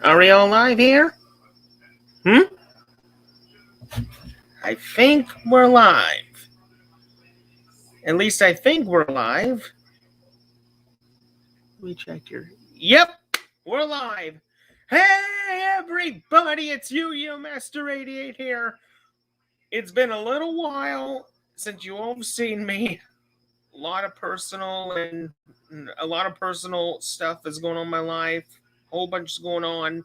Are we all live here? I think we're live. At least I think we're live. Let me check your... Yep, we're live. Hey, everybody, it's you, Master 88 here. It's been a little while since you all have seen me. A lot of personal stuff is going on in my life. A whole bunch is going on.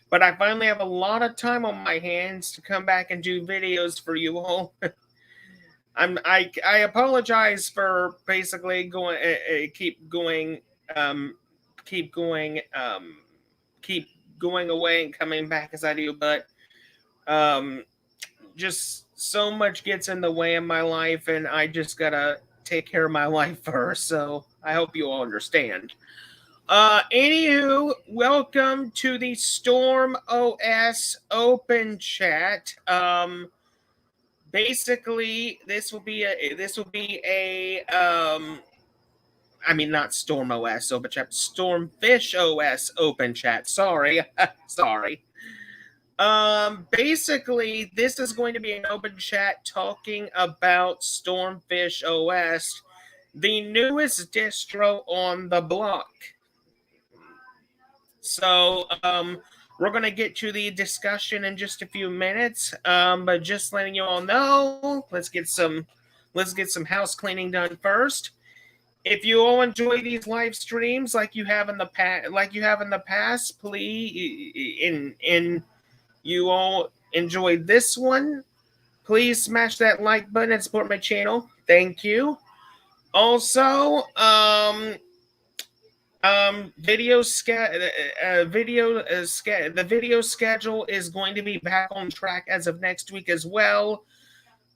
But I finally have a lot of time on my hands to come back and do videos for you all. I apologize for basically keep going away and coming back as I do, but just so much gets in the way of my life, and I just gotta take care of my life first. So I hope you all understand. Anywho, welcome to the StormOS open chat. Basically, this will be a I mean, not StormOS open chat, StormfishOS open chat. Sorry, sorry. Basically, this is going to be an open chat talking about StormfishOS, the newest distro on the block. So, we're going to get to the discussion in just a few minutes. But just letting you all know, let's get some house cleaning done first. If you all enjoy these live streams like you have in the past, please, and you all enjoyed this one, please smash that like button and support my channel. Thank you. Also, the video schedule is going to be back on track as of next week as well.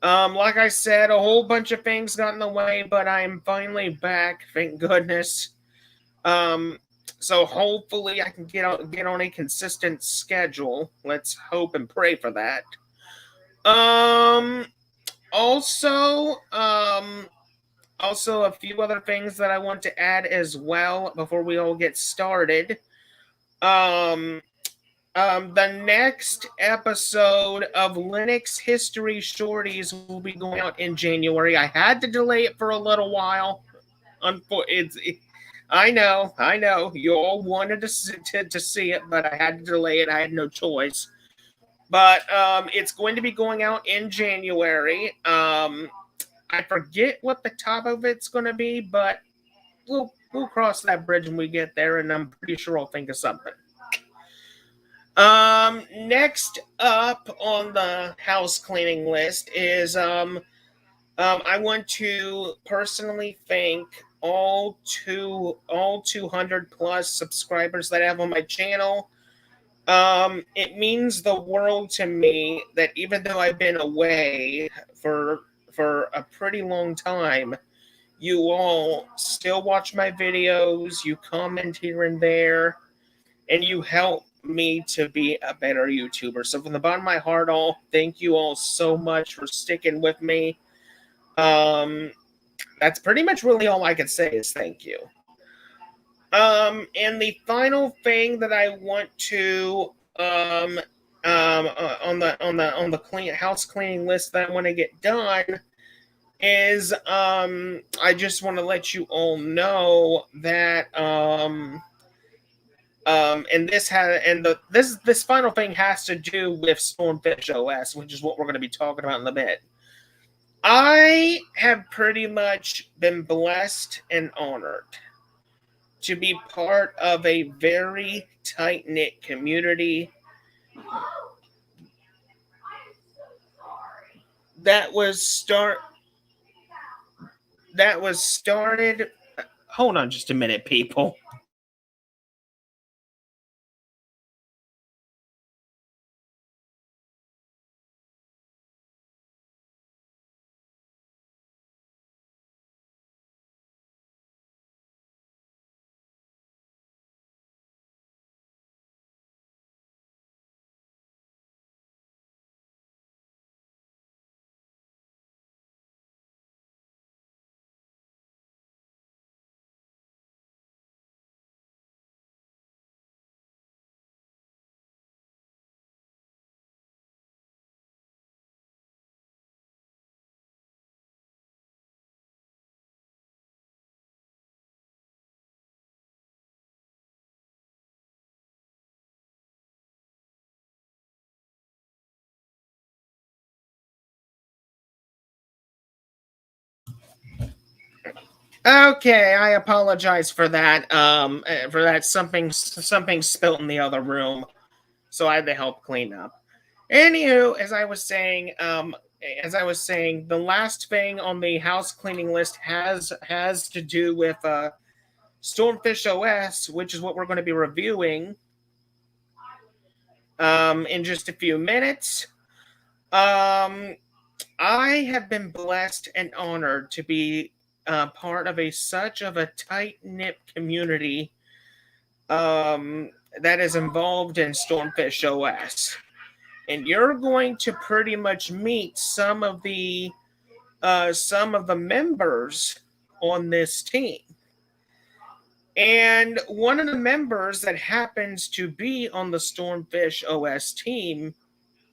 Like I said, a whole bunch of things got in the way, but I am finally back, thank goodness. So hopefully I can get on a consistent schedule. Let's hope and pray for that. Also, a few other things that I want to add as well before we all get started. The next episode of Linux History Shorties will be going out in January. I had to delay it for a little while. I know. You all wanted to see it, but I had to delay it. I had no choice. But it's going to be going out in January. I forget what the top of it's going to be, but we'll cross that bridge when we get there, and I'm pretty sure I'll think of something. Next up on the house cleaning list is I want to personally thank all 200 plus subscribers that I have on my channel. It means the world to me that even though I've been away for a pretty long time, you all still watch my videos, you comment here and there, and you help me to be a better YouTuber. So from the bottom of my heart, thank you all so much for sticking with me. That's pretty much really all I can say is thank you. And the final thing that I want to on the house cleaning list that I want to get done is I just want to let you all know that this final thing has to do with StormfishOS, which is what we're going to be talking about in a bit. I have pretty much been blessed and honored to be part of a very tight-knit community that was started. Hold on just a minute, people. Okay, I apologize for that. Something spilt in the other room, so I had to help clean up. Anywho, as I was saying, the last thing on the house cleaning list has to do with StormfishOS, which is what we're going to be reviewing in just a few minutes. I have been blessed and honored to be part of such of a tight knit community that is involved in StormfishOS, and you're going to pretty much meet some of the members on this team. And one of the members that happens to be on the StormfishOS team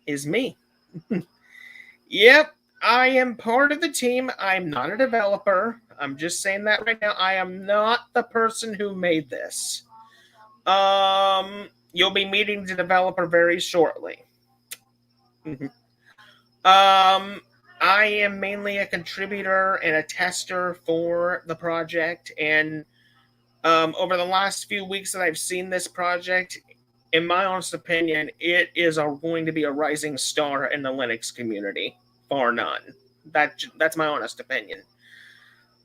is me. Yep, I am part of the team. I'm not a developer. I'm just saying that right now. I am not the person who made this. You'll be meeting the developer very shortly. I am mainly a contributor and a tester for the project, and over the last few weeks that I've seen this project, in my honest opinion, it is going to be a rising star in the Linux community, bar none. That's my honest opinion.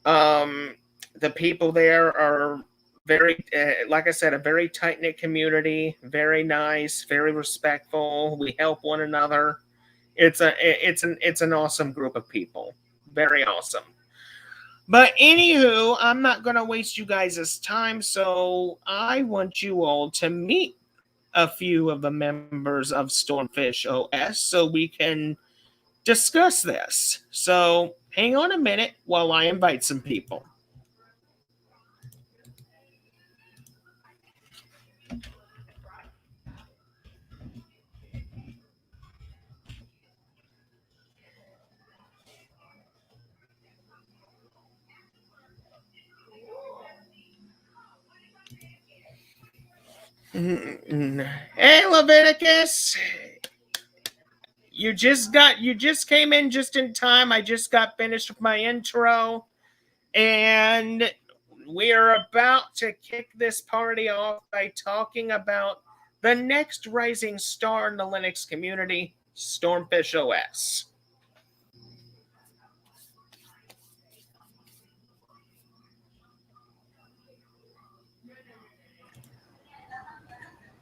The people there are very, like I said, a very tight-knit community, very nice, very respectful. We help one another. It's an awesome group of people. Very awesome. But anywho, I'm not going to waste you guys' time, so I want you all to meet a few of the members of StormfishOS so we can discuss this. So hang on a minute while I invite some people. Hey, Leviticus. You just came in just in time. I just got finished with my intro, and we are about to kick this party off by talking about the next rising star in the Linux community, StormfishOS.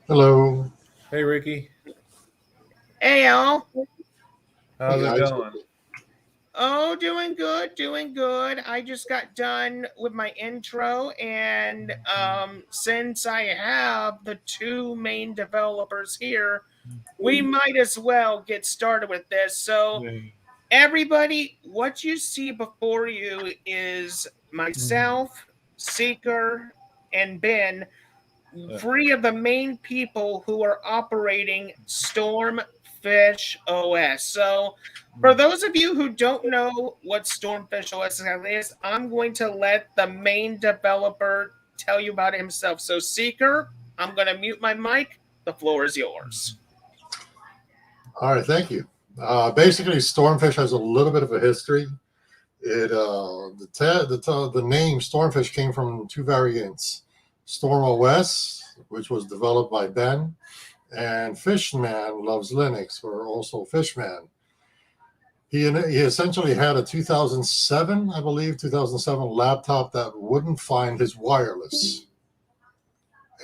Hello. Hey, Ricky. Hey, Al. How's it going? Oh, doing good. I just got done with my intro, and since I have the two main developers here, we might as well get started with this. So, everybody, what you see before you is myself, Seeker, and Ben, three of the main people who are operating StormfishOS. So, for those of you who don't know what StormfishOS is, I'm going to let the main developer tell you about it himself. So, Seeker, I'm going to mute my mic. The floor is yours. All right, thank you. Basically, Stormfish has a little bit of a history. The name Stormfish came from two variants: StormOS, which was developed by Ben, and Fishman Loves Linux, or also Fishman. He essentially had a 2007 laptop that wouldn't find his wireless,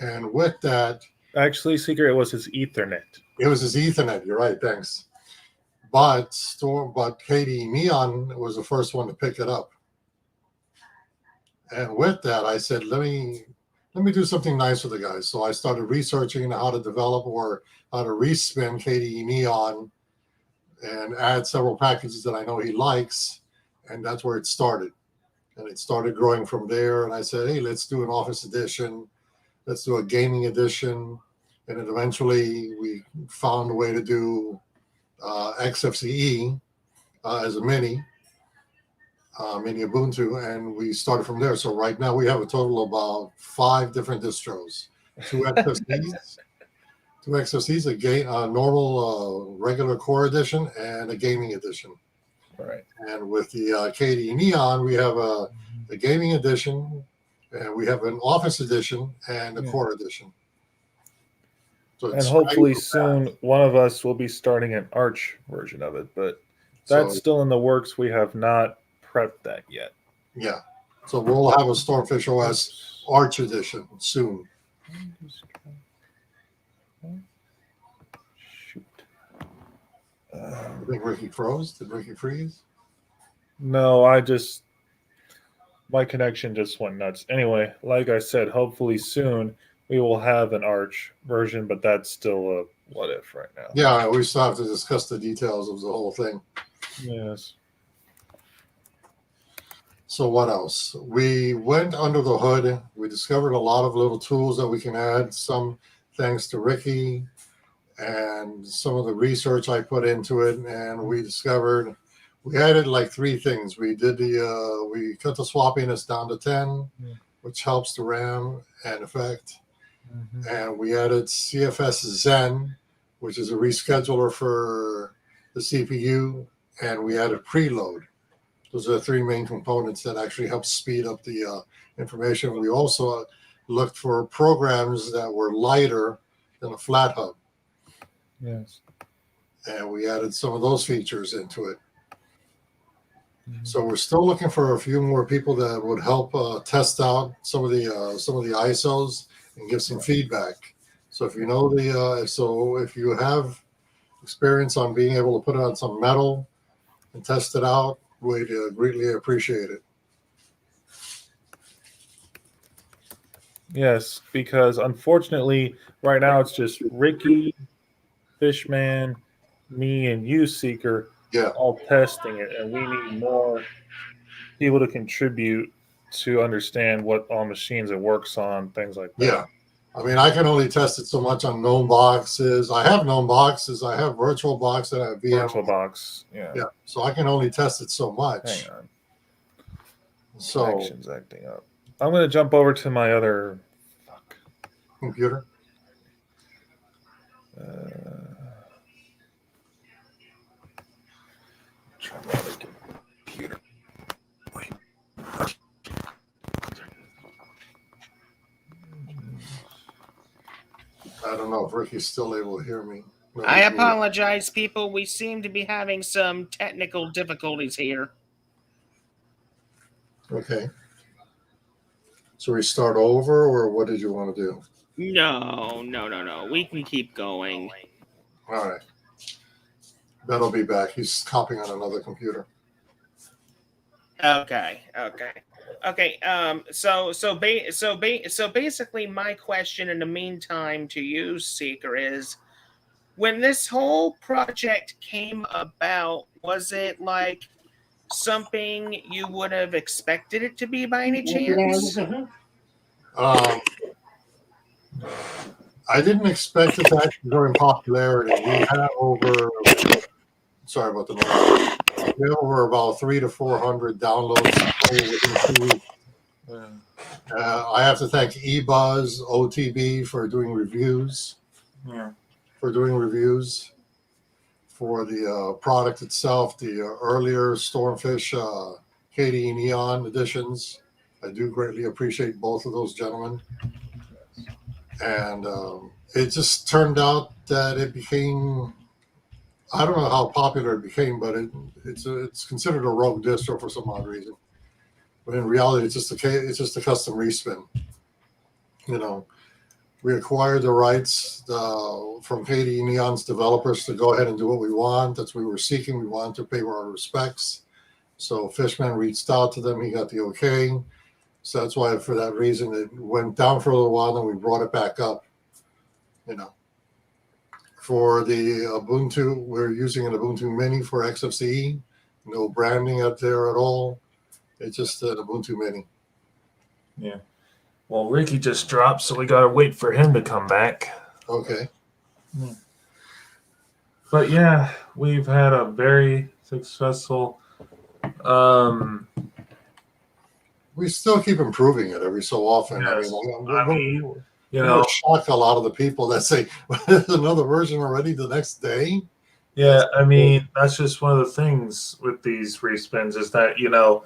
and with that, actually, Seeker, it was his Ethernet. It was his Ethernet. You're right. Thanks. But KDE Neon was the first one to pick it up. And with that, I said, let me do something nice for the guys. So I started researching how to develop or how to respin KDE Neon and add several packages that I know he likes. And that's where it started. And it started growing from there. And I said, hey, let's do an Office edition. Let's do a gaming edition. And then eventually we found a way to do XFCE as a mini Ubuntu, and we started from there. So right now we have a total of about 5 different distros: 2 XFCEs, a normal regular core edition, and a gaming edition. Right. And with the KDE Neon, we have a gaming edition, and we have an office edition and a core edition. So And hopefully soon one of us will be starting an Arch version of it, but that's still in the works. We have not prepped that yet. Yeah. So we'll have a StormfishOS Arch edition soon. Shoot. I think Ricky froze. Did Ricky freeze? No, my connection just went nuts. Anyway, like I said, hopefully soon we will have an Arch version, but that's still a what if right now. Yeah, we still have to discuss the details of the whole thing. Yes. So what else? We went under the hood. We discovered a lot of little tools that we can add, some thanks to Ricky and some of the research I put into it. And we discovered we added like 3 things. We did we cut the swappiness down to 10, which helps the RAM and effect. And we added CFS Zen, which is a rescheduler for the CPU, and we added preload. Those are the 3 main components that actually help speed up the information. We also looked for programs that were lighter than a flat hub. Yes. And we added some of those features into it. So we're still looking for a few more people that would help test out some of the ISOs and give some feedback. So if you know if you have experience on being able to put on some metal and test it out, we'd greatly appreciate it. Yes, because unfortunately, right now it's just Ricky, Fishman, me, and you, Seeker, all testing it, and we need more people to contribute to understand what all machines it works on, things like that. Yeah. I mean, I can only test it so much on known boxes. I have known boxes. I have virtual box and I have VM. Virtual box, yeah. So I can only test it so much. Hang on. So Connection's acting up. I'm going to jump over to my other computer. Try my other computer. Wait. I don't know if Ricky's still able to hear me. No, I apologize, people. We seem to be having some technical difficulties here. Okay. So we start over, or what did you want to do? No. We can keep going. All right. That'll be back. He's copying on another computer. Okay. So basically, my question in the meantime to you, Seeker, is when this whole project came about, was it like something you would have expected it to be by any chance? I didn't expect it to actually grow in popularity. We have over, sorry about the noise. We have over about 300 to 400 downloads within 2 weeks. I have to thank eBuzz, OTB for doing reviews. For the product itself, the earlier Stormfish KDE Neon editions. I do greatly appreciate both of those gentlemen. And it just turned out that it became, I don't know how popular it became, but it's considered a rogue distro for some odd reason. But in reality, it's just a custom respin. You know, we acquired the rights from KDE Neon's developers to go ahead and do what we want. That's what we were seeking. We wanted to pay our respects. So Fishman reached out to them. He got the okay. So that's why, for that reason, it went down for a little while, then we brought it back up. You know, for the Ubuntu, we're using an Ubuntu Mini for XFCE. No branding out there at all. It's just an Ubuntu Mini. Yeah. Well, Ricky just dropped, so we got to wait for him to come back. Okay. But yeah, we've had a very successful. We still keep improving it every so often. Yes. I mean, you know, shock a lot of the people that say, "There's another version already the next day." Yeah, I mean, that's just one of the things with these respins is that, you know,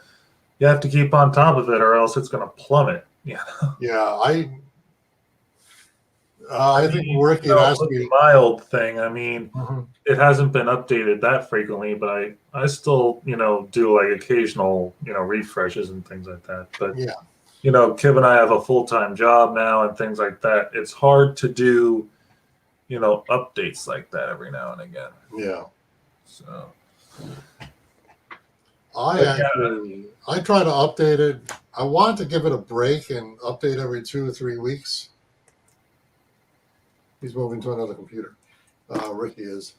you have to keep on top of it or else it's going to plummet. Yeah. Yeah, I think mean, Ricky, you it know, has to with the be. mild thing, I mean, Mhm. it hasn't been updated that frequently, but I still, you know, do like occasional, you know, refreshes and things like that. But, Yeah, you know, Kib and I have a full-time job now and things like that. It's hard to do, you know, updates like that every now and again. yeah. So, I but yeah, actually, I try to update it. I want to give it a break and update every 2 or 3 weeks. He's moving to another computer. Ricky is.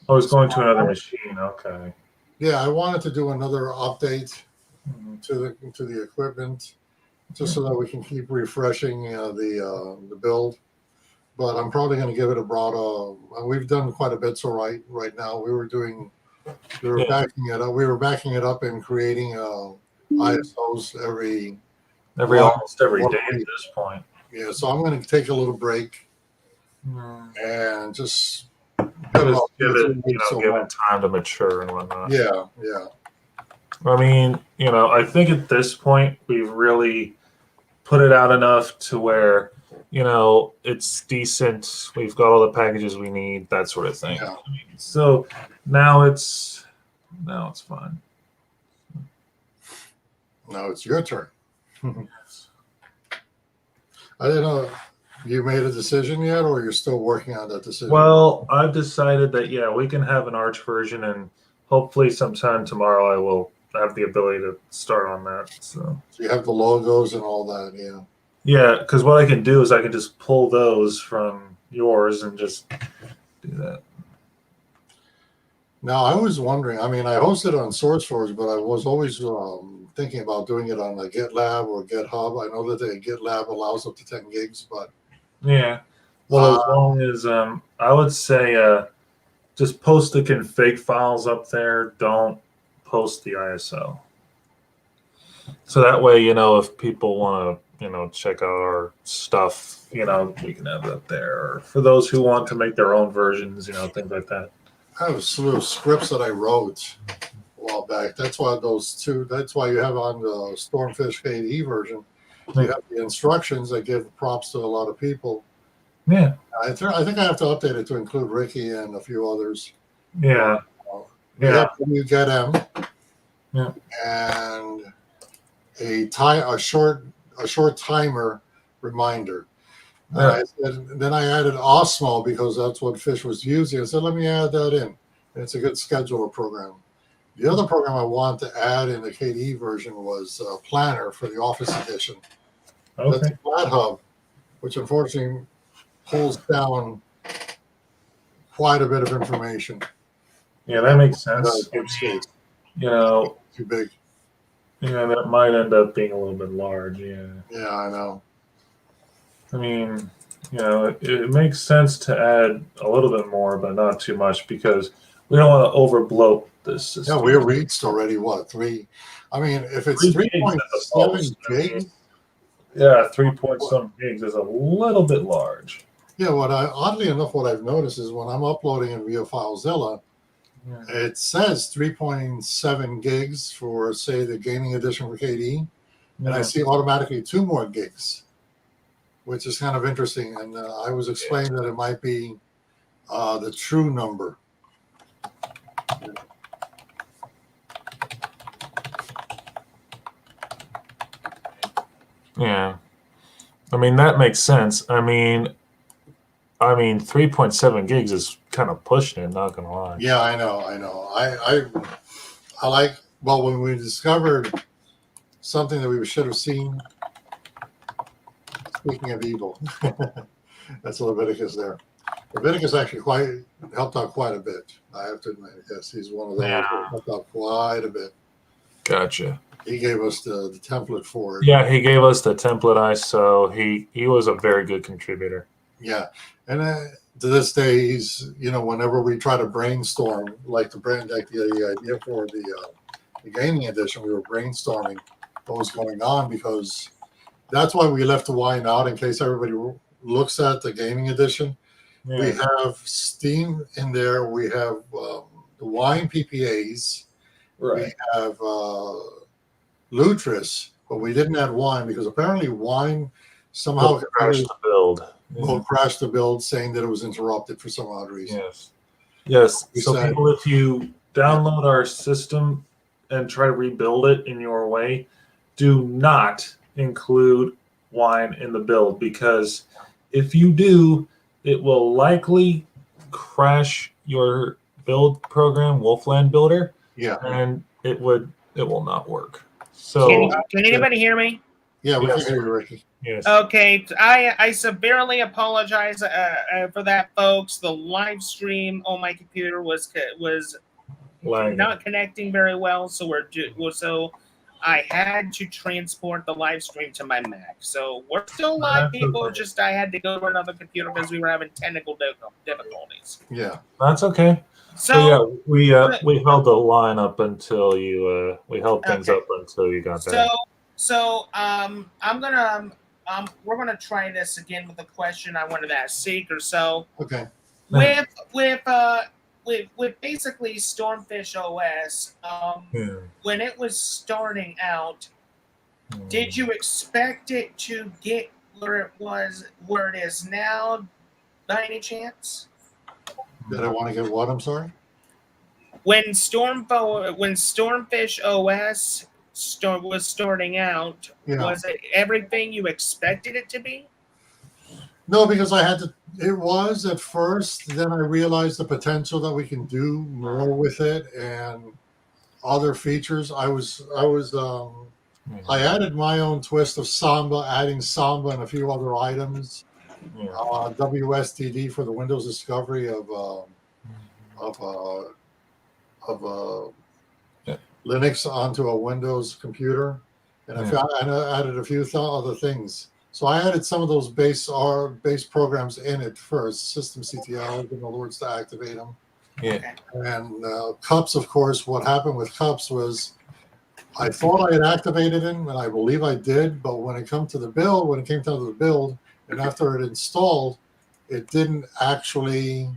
I was going to another machine. Okay. Yeah, I wanted to do another update Mhm. to the equipment, just so that we can keep refreshing the build. But I'm probably going to give it a broad. We've done quite a bit. So right now we were Yeah. backing it up. We were backing it up and creating ISOs Almost every one day at week. this point. Yeah, so I'm going to take a little break Mm. and just Just give it, 3 you weeks know, or give more. it time to mature and whatnot. Yeah, yeah, I mean, you know, I think at this point we've really put it out enough to where, you know, it's decent. We've got all the packages we need, that sort of thing. yeah. So now it's fine. Now it's your turn. I didn't know you made a decision yet, or you're still working on that decision. Well, I've decided that yeah, we can have an Arch version, and hopefully sometime tomorrow I will have the ability to start on that. So So you have the logos and all that. Yeah. yeah, because what I can do is I can just pull those from yours and just do that. Now I was wondering. I mean, I hosted on SourceForge, but I was always thinking about doing it on a GitLab or GitHub. I know that the GitLab allows up to 10 gigs, but Yeah. Well, as long as I would say just post the config files up there. Don't post the ISO. So that way, you know, if people want to, you know, check out our stuff, you know, we can have it up there. Or for those who want to make their own versions, you know, things like that. I have a slew of scripts that I wrote a while back. That's why That's why you have on the Stormfish KDE version. You have the instructions that give props to a lot of people. Yeah. I think I have to update it to include Ricky and a few others. Yeah. We have wget-m Yeah. and a short timer reminder. Yeah. Then I added Osmo because that's what Fish was using. I said, let me add that in. And it's a good scheduler program. The other program I want to add in the KDE version was Planner for the Office Edition. Okay. That's a Flat Hub, which unfortunately pulls down quite a bit of information. Yeah, that makes sense. You know, too big. Yeah, that might end up being a little bit large. Yeah. Yeah, I know. I mean, you know, it makes sense to add a little bit more, but not too much because we don't want to overbloat this system. Yeah, we reached already what 3? I mean, if it's 3.7 gigs. Yeah, 3 point some gigs is a little bit large. Yeah, oddly enough, what I've noticed is when I'm uploading in via FileZilla, it says 3.7 gigs for, say, the gaming edition for KDE, and I see automatically 2 more gigs, which is kind of interesting. And I was explaining that it might be the true number. Yeah. I mean, that makes sense. I mean, 3.7 gigs is kind of pushing it, not gonna lie. Yeah, I know. I like, well, when we discovered something that we should have seen, speaking of evil, that's Leviticus there. Leviticus actually helped out quite a bit. I have to admit, yes, he's one of those that helped out quite a bit. Gotcha. He gave us the template for it. Yeah, he gave us the template ISO. He was a very good contributor. Yeah, and to this day, he's, you know, whenever we try to brainstorm, like the idea for the gaming edition, we were brainstorming what was going on, because that's why we left the wine out, in case everybody looks at the gaming edition. We have Steam in there. We have the Wine PPAs. Right. We have Lutris, but we didn't add Wine because apparently Wine somehow crashed the build. Will crash the build, saying that it was interrupted for some odd reason. Yes. So people, if you download our system and try to rebuild it in your way, do not include Wine in the build, because if you do, it will likely crash your build program, Wolfland Builder. Yeah. And it will not work. So can anybody hear me? Yeah, we can hear you, Ricky. Yes. Okay, I severely apologize for that, folks. The live stream on my computer was not connecting very well, so I had to transport the live stream to my Mac. So we're still live, people. Okay. Just I had to go to another computer because we were having technical difficulties. Yeah, that's okay. So yeah, we held the line up until you. We held things up until you got there. So we're gonna try this again with a question I wanted to ask Seeker. So with basically StormfishOS, when it was starting out, did you expect it to get where it is now by any chance? Did I want to get what? I'm sorry. When StormfishOS was starting out, was it everything you expected it to be? No, because I had to. It was at first. Then I realized the potential that we can do more with it and other features. I added my own twist of Samba, adding Samba and a few other items. WSTD for the Windows discovery of Linux onto a Windows computer, and I added a few other things. So I added some of those base programs in it first, systemctl, in other words, to activate them. Yeah. And Cups, of course, what happened with Cups was I thought I had activated them, and I believe I did, but when it came to the build, and after it installed, it didn't actually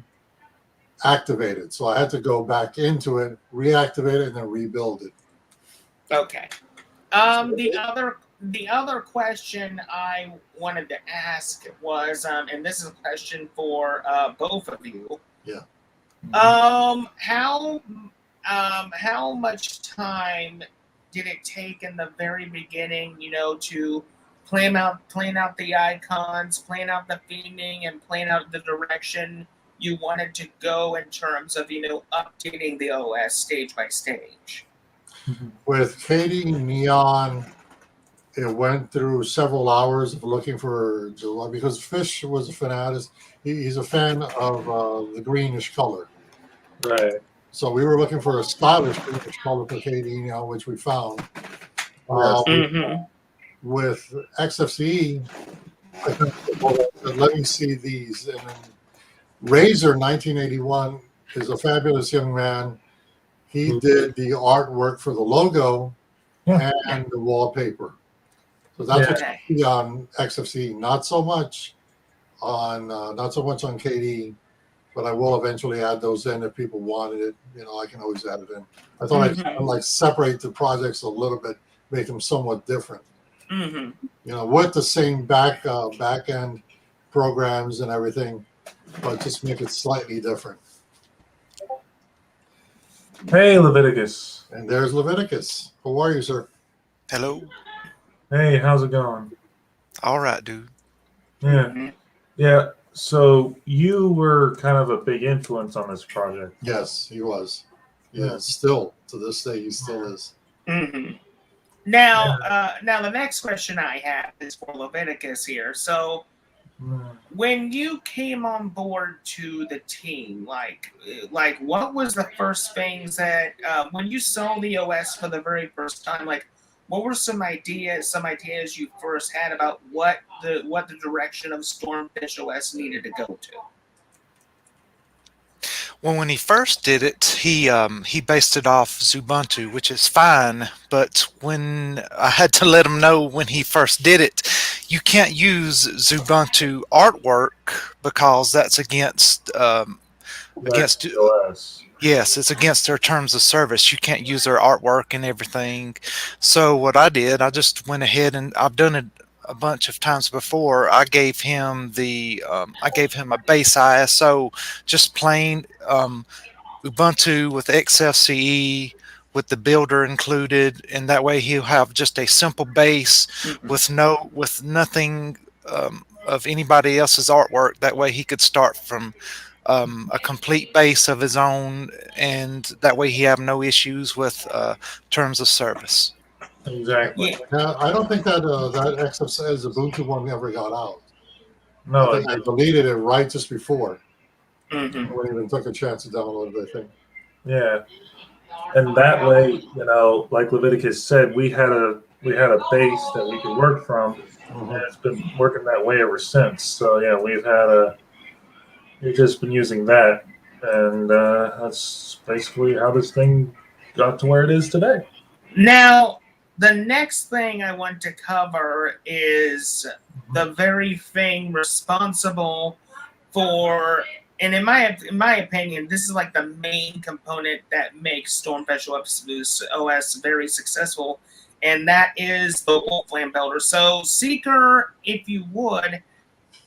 activate it. So I had to go back into it, reactivate it, and then rebuild it. Okay. The other question I wanted to ask was, and this is a question for both of you. Yeah. How much time did it take in the very beginning, to plan out the icons, plan out the theming, and plan out the direction you wanted to go in terms of, updating the OS stage by stage? With Katie Neon, it went through several hours of looking for July, because Fish was a fanatic. He's a fan of the greenish color. Right. So we were looking for a stylish greenish color for Katie Neon, which we found. With XFCE, I said, let me see these. And then Razor 1981 is a fabulous young man. He did the artwork for the logo and the wallpaper. So that's what you see on XFCE. Not so much on KDE, but I will eventually add those in if people wanted it. I can always add it in. I thought I'd kind of separate the projects a little bit, make them somewhat different. With the same back end programs and everything, but just make it slightly different. Hey, Leviticus. And there's Leviticus. How are you, sir? Hello. Hey, how's it going? All right, dude. Yeah. So you were kind of a big influence on this project. Yes, he was. Yeah, still to this day, he still is. Now, the next question I have is for Leviticus here. So, when you came on board to the team, like what was the first things that when you saw the OS for the very first time, what were some ideas you first had about what the direction of StormfishOS needed to go to? Well, when he first did it, he based it off Ubuntu, which is fine. But when I had to let him know when he first did it, you can't use Ubuntu artwork because that's against OS. yes, it's against their terms of service. You can't use their artwork and everything. So what I did, I just went ahead, and I've done it a bunch of times before. I gave him a base ISO, just plain Ubuntu with XFCE with the builder included, and that way he'll have just a simple base with nothing of anybody else's artwork. That way he could start from a complete base of his own, and that way he have no issues with terms of service. Exactly. Yeah, I don't think that that XFCE Ubuntu one ever got out. No, I think I deleted it right just before. Mm-hmm. I wouldn't even took a chance to download it, I think. yeah. And that way, like Leviticus said, we had a base that we could work from, and it's been working that way ever since. So yeah, we've just been using that, and that's basically how this thing got to where it is today. Now, the next thing I want to cover is the very thing responsible for, and in my opinion, this is like the main component that makes StormfishOS very successful, and that is the Wolfland Builder. So, Seeker, if you would,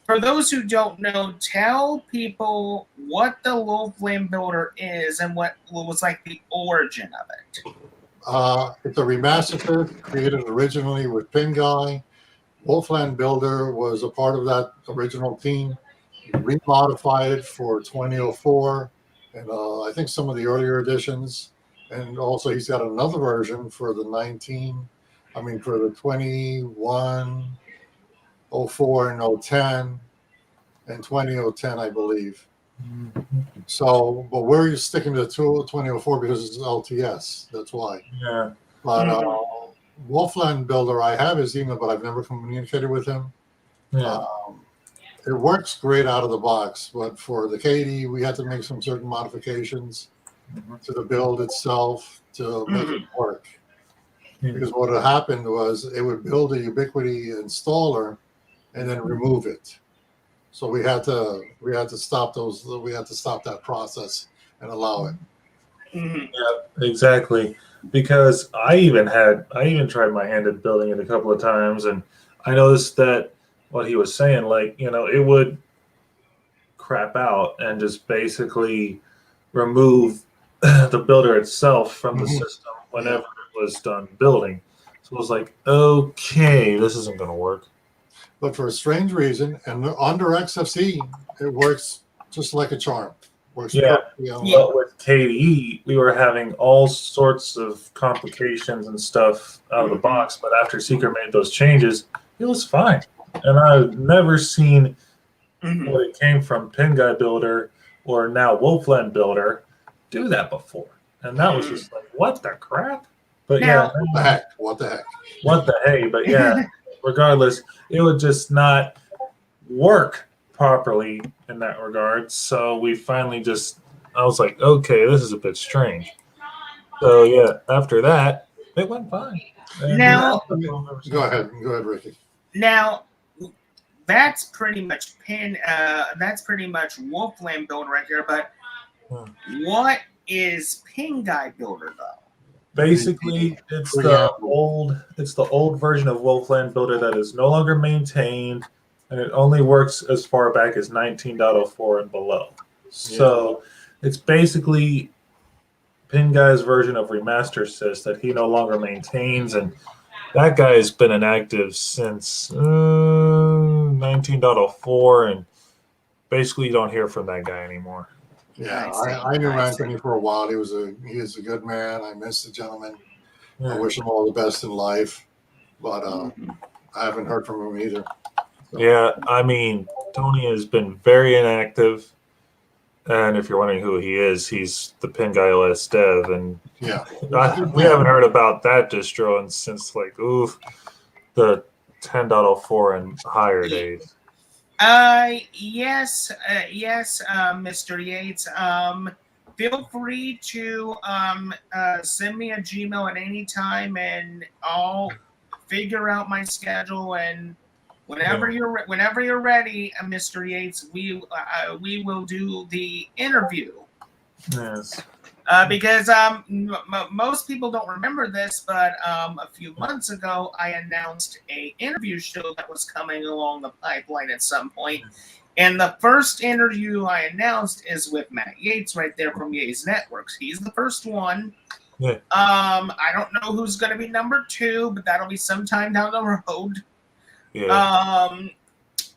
for those who don't know, tell people what the Wolfland Builder is and what was like the origin of it. It's a remaster created originally with Pinguy. Wolfland Builder was a part of that original team. He remodified it for 2004 and I think some of the earlier editions. And also he's got another version for the 21, 04, and 010, and 2010, I believe. So, but we're sticking to 2004 because it's LTS. That's why. Yeah. But Wolfland Builder, I have his email, but I've never communicated with him. Yeah. It works great out of the box, but for the KD, we had to make some certain modifications to the build itself to make it work. Because what had happened was it would build a Ubiquity installer and then remove it. So we had to stop those. We had to stop that process and allow it. Yeah, exactly. Because I even tried my hand at building it a couple of times, and I noticed that what he was saying, like, it would crap out and just basically remove the builder itself from the system whenever it was done building. So it was like, okay, this isn't going to work. But for a strange reason, and under XFCE, it works just like a charm. Works perfectly on But with KDE, we were having all sorts of complications and stuff out of the box. But after Seeker made those changes, it was fine. And I've never seen what it came from Pinguy Builder or now Wolfland Builder do that before. And that was just like, what the crap? But what the heck? What the hey? But yeah, regardless, it would just not work properly in that regard. So we finally I was like, okay, this is a bit strange. So yeah, after that, it went fine. And Now, go ahead, Ricky. Now, that's pretty much Wolfland Builder right here. But what is Pinguy Builder though? Basically, it's the old version of Wolfland Builder that is no longer maintained, and it only works as far back as 19.04 and below. So it's basically Pinguy's version of Remaster Sys that he no longer maintains, and that guy has been inactive since 19.04, and basically you don't hear from that guy anymore. Yeah, I knew Anthony for a while. He is a good man. I miss the gentleman. I wish him all the best in life, but I haven't heard from him either. So. Yeah, I mean, Tony has been very inactive, and if you're wondering who he is, he's the PinGuy.os dev, and we haven't heard about that distro since the 10.04 and higher days. Yes, Mr. Yates. Feel free to send me a Gmail at any time, and I'll figure out my schedule and Whenever you're ready, Mr. Yates, we will do the interview. Yes. Because most people don't remember this, but a few months ago, I announced a interview show that was coming along the pipeline at some point. And the first interview I announced is with Matt Yates right there from Yates Networks. He's the first one. Yeah. I don't know who's going to be number 2, but that'll be sometime down the road. Yeah.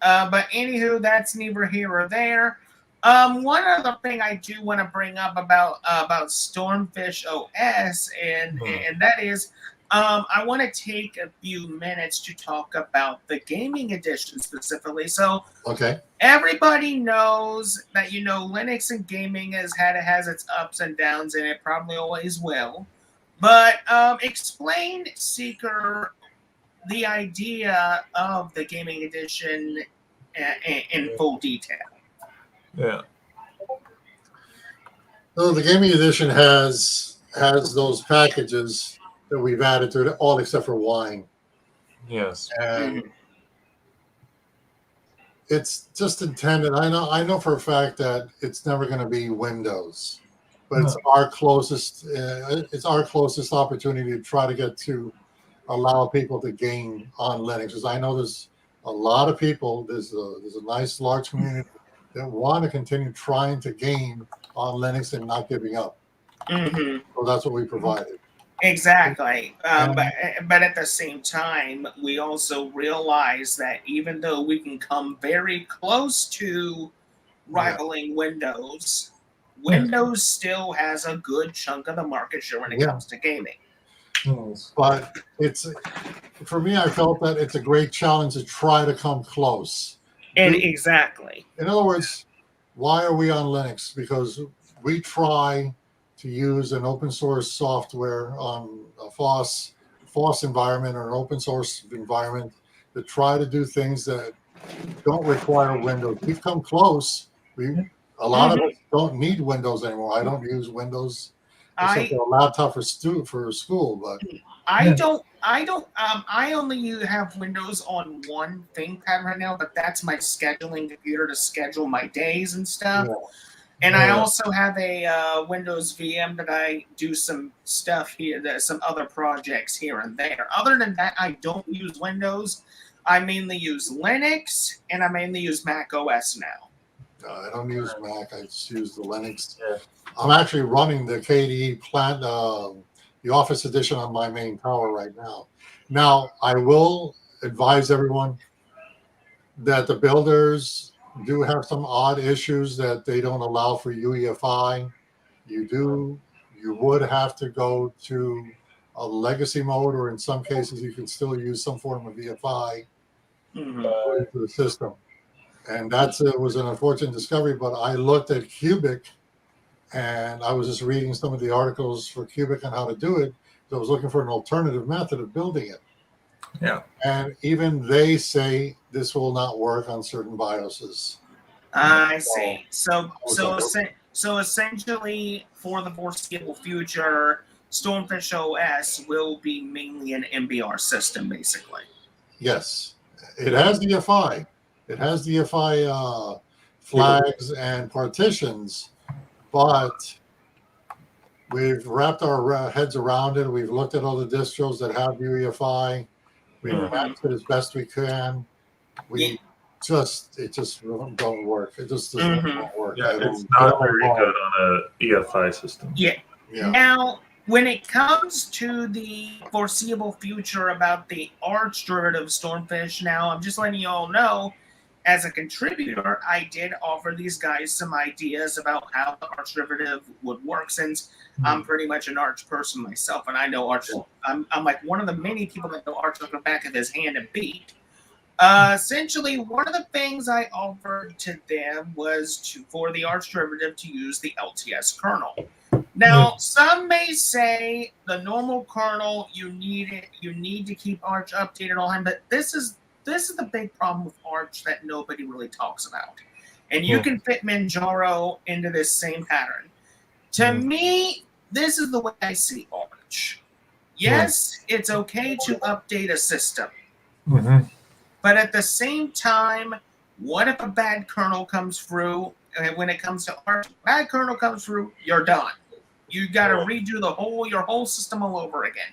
But anywho, that's neither here or there. One other thing I do want to bring up about StormfishOS, and that is, I want to take a few minutes to talk about the gaming edition specifically. So, Okay. Everybody knows that Linux and gaming has its ups and downs, and it probably always will. But explain, Seeker, the idea of the gaming edition in full detail. Yeah. So the gaming edition has those packages that we've added to it, all except for wine. Yes. And it's just intended. I know for a fact that it's never going to be Windows, but it's our closest. It's our closest opportunity to try to get to allow people to game on Linux. Because I know there's a lot of people. There's a nice large community that want to continue trying to game on Linux and not giving up. So that's what we provided. Exactly. But at the same time, we also realize that even though we can come very close to rivaling Windows, Windows still has a good chunk of the market share when it comes to gaming. But for me, I felt that it's a great challenge to try to come close. And exactly. In other words, why are we on Linux? Because we try to use an open source software on a FOSS environment or an open source environment to try to do things that don't require Windows. We've come close. A lot of us don't need Windows anymore. I don't use Windows except for a laptop for school, but I only have Windows on one ThinkPad right now, but that's my scheduling computer to schedule my days and stuff. And I also have a Windows VM that I do some stuff here, some other projects here and there. Other than that, I don't use Windows. I mainly use Linux, and I mainly use Mac OS now. I don't use Mac. I just use the Linux. I'm actually running the KDE plant, the Office edition on my main tower right now. Now, I will advise everyone that the builders do have some odd issues that they don't allow for UEFI. You would have to go to a legacy mode, or in some cases you can still use some form of EFI into the system. And that was an unfortunate discovery, but I looked at Cubic and I was just reading some of the articles for Cubic on how to do it. So I was looking for an alternative method of building it. Yeah. And even they say this will not work on certain BIOSes. I see. So essentially, for the foreseeable future, StormfishOS will be mainly an MBR system, basically. Yes. It has EFI. It has the EFI flags and partitions, but we've wrapped our heads around it. We've looked at all the distros that have UEFI. We've mapped it as best we can. It just don't work. It just doesn't work. Yeah, it's not very good on a EFI system. Yeah. Now, when it comes to the foreseeable future about the Arch derivative Stormfish, now I'm just letting you all know, as a contributor, I did offer these guys some ideas about how the Arch derivative would work, since I'm pretty much an Arch person myself, and I know Arch. I'm like one of the many people that know Arch like the back of his hand and beat. Essentially, one of the things I offered to them was for the Arch derivative to use the LTS kernel. Now, some may say the normal kernel, you need to keep Arch updated all the time, but this is the big problem with Arch that nobody really talks about. And you can fit Manjaro into this same pattern. To me, this is the way I see Arch. Yes, it's okay to update a system. But But at the same time, what if a bad kernel comes through? And when it comes to Arch, bad kernel comes through, you're done. You got to redo your whole system all over again.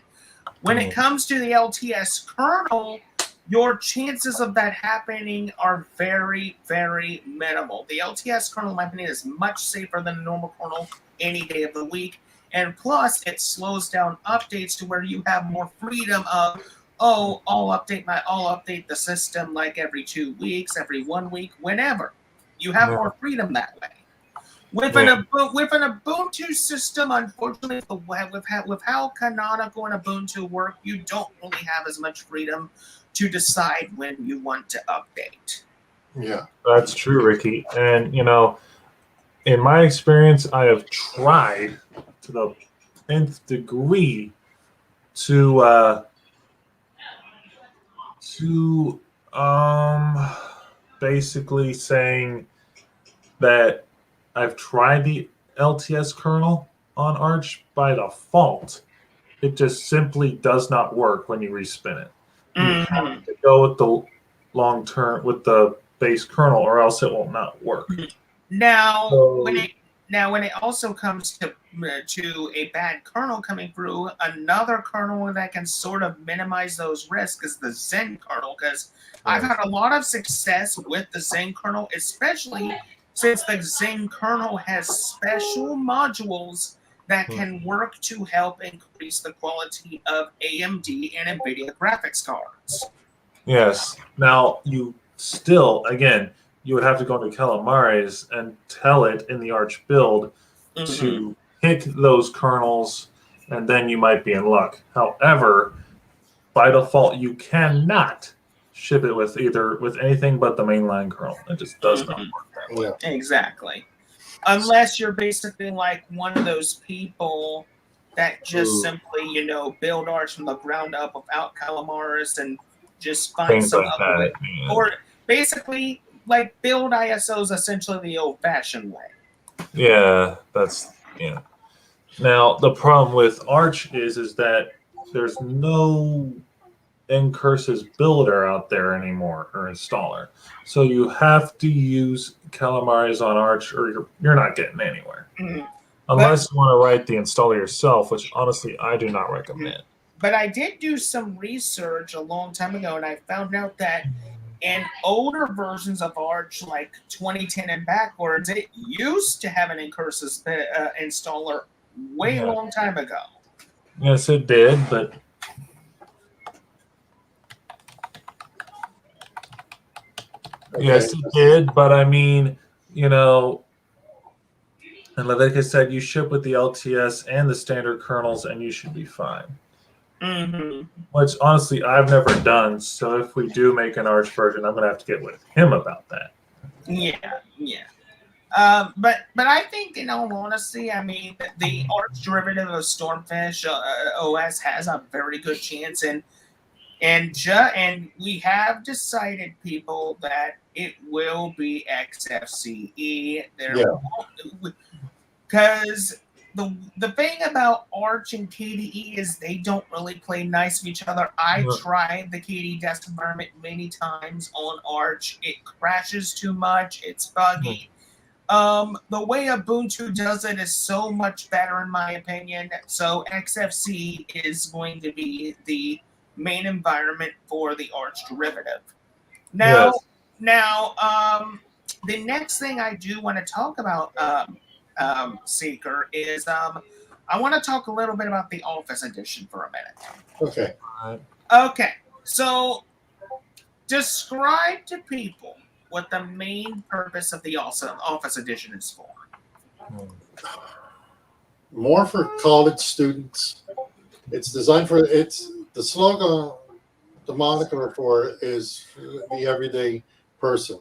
When it comes to the LTS kernel, your chances of that happening are very, very minimal. The LTS kernel, in my opinion, is much safer than a normal kernel any day of the week. And plus, it slows down updates to where you have more freedom of, oh, I'll update the system like every 2 weeks, every 1 week, whenever. You have more freedom that way. With an Ubuntu system, unfortunately, with how Canonical and Ubuntu work, you don't really have as much freedom to decide when you want to update. Yeah, that's true, Ricky. And in my experience, I have tried to the nth degree to basically saying that I've tried the LTS kernel on Arch by default. It just simply does not work when you respin it. You have to go with the long term with the base kernel, or else it will not work. Now, when it also comes to a bad kernel coming through, another kernel that can sort of minimize those risks is the Zen kernel, because I've had a lot of success with the Zen kernel, especially since the Zen kernel has special modules that can work to help increase the quality of AMD and NVIDIA graphics cards. Yes. Now, you would have to go into Calamares and tell it in the Arch build to pick those kernels, and then you might be in luck. However, by default, you cannot ship it with anything but the mainline kernel. It just does not work that way. Exactly. Unless you're basically like one of those people that just simply, build Arch from the ground up without Calamares and just find Things some like other way. that. Or basically, like, build ISOs essentially the old-fashioned way. Yeah, Now, the problem with Arch is that there's no Ncurse's builder out there anymore, or installer. So you have to use Calamares on Arch, or you're not getting anywhere. Unless you want to write the installer yourself, which honestly I do not recommend. But I did do some research a long time ago, and I found out that in older versions of Arch, like 2010 and backwards, it used to have an Ncurse's installer long time ago. Yes, it did, but yes, it did. But I mean, and like I said, you ship with the LTS and the standard kernels, and you should be fine. Which honestly I've never done. So if we do make an Arch version, I'm gonna have to get with him about that. Yeah. But I think, in all honesty, I mean, the Arch derivative of Stormfish OS has a very good chance, and we have decided, people, that it will be XFCE. Because the thing about Arch and KDE is they don't really play nice with each other. I tried the KDE test environment many times on Arch. It crashes too much. It's buggy. The way Ubuntu does it is so much better, in my opinion. So XFCE is going to be the main environment for the Arch derivative. Now, the next thing I do want to talk about, Seeker, is I want to talk a little bit about the Office Edition for a minute. Okay. So, describe to people what the main purpose of the Office Edition is for. More for college students. It's designed for the slogan, the moniker for it is the everyday person.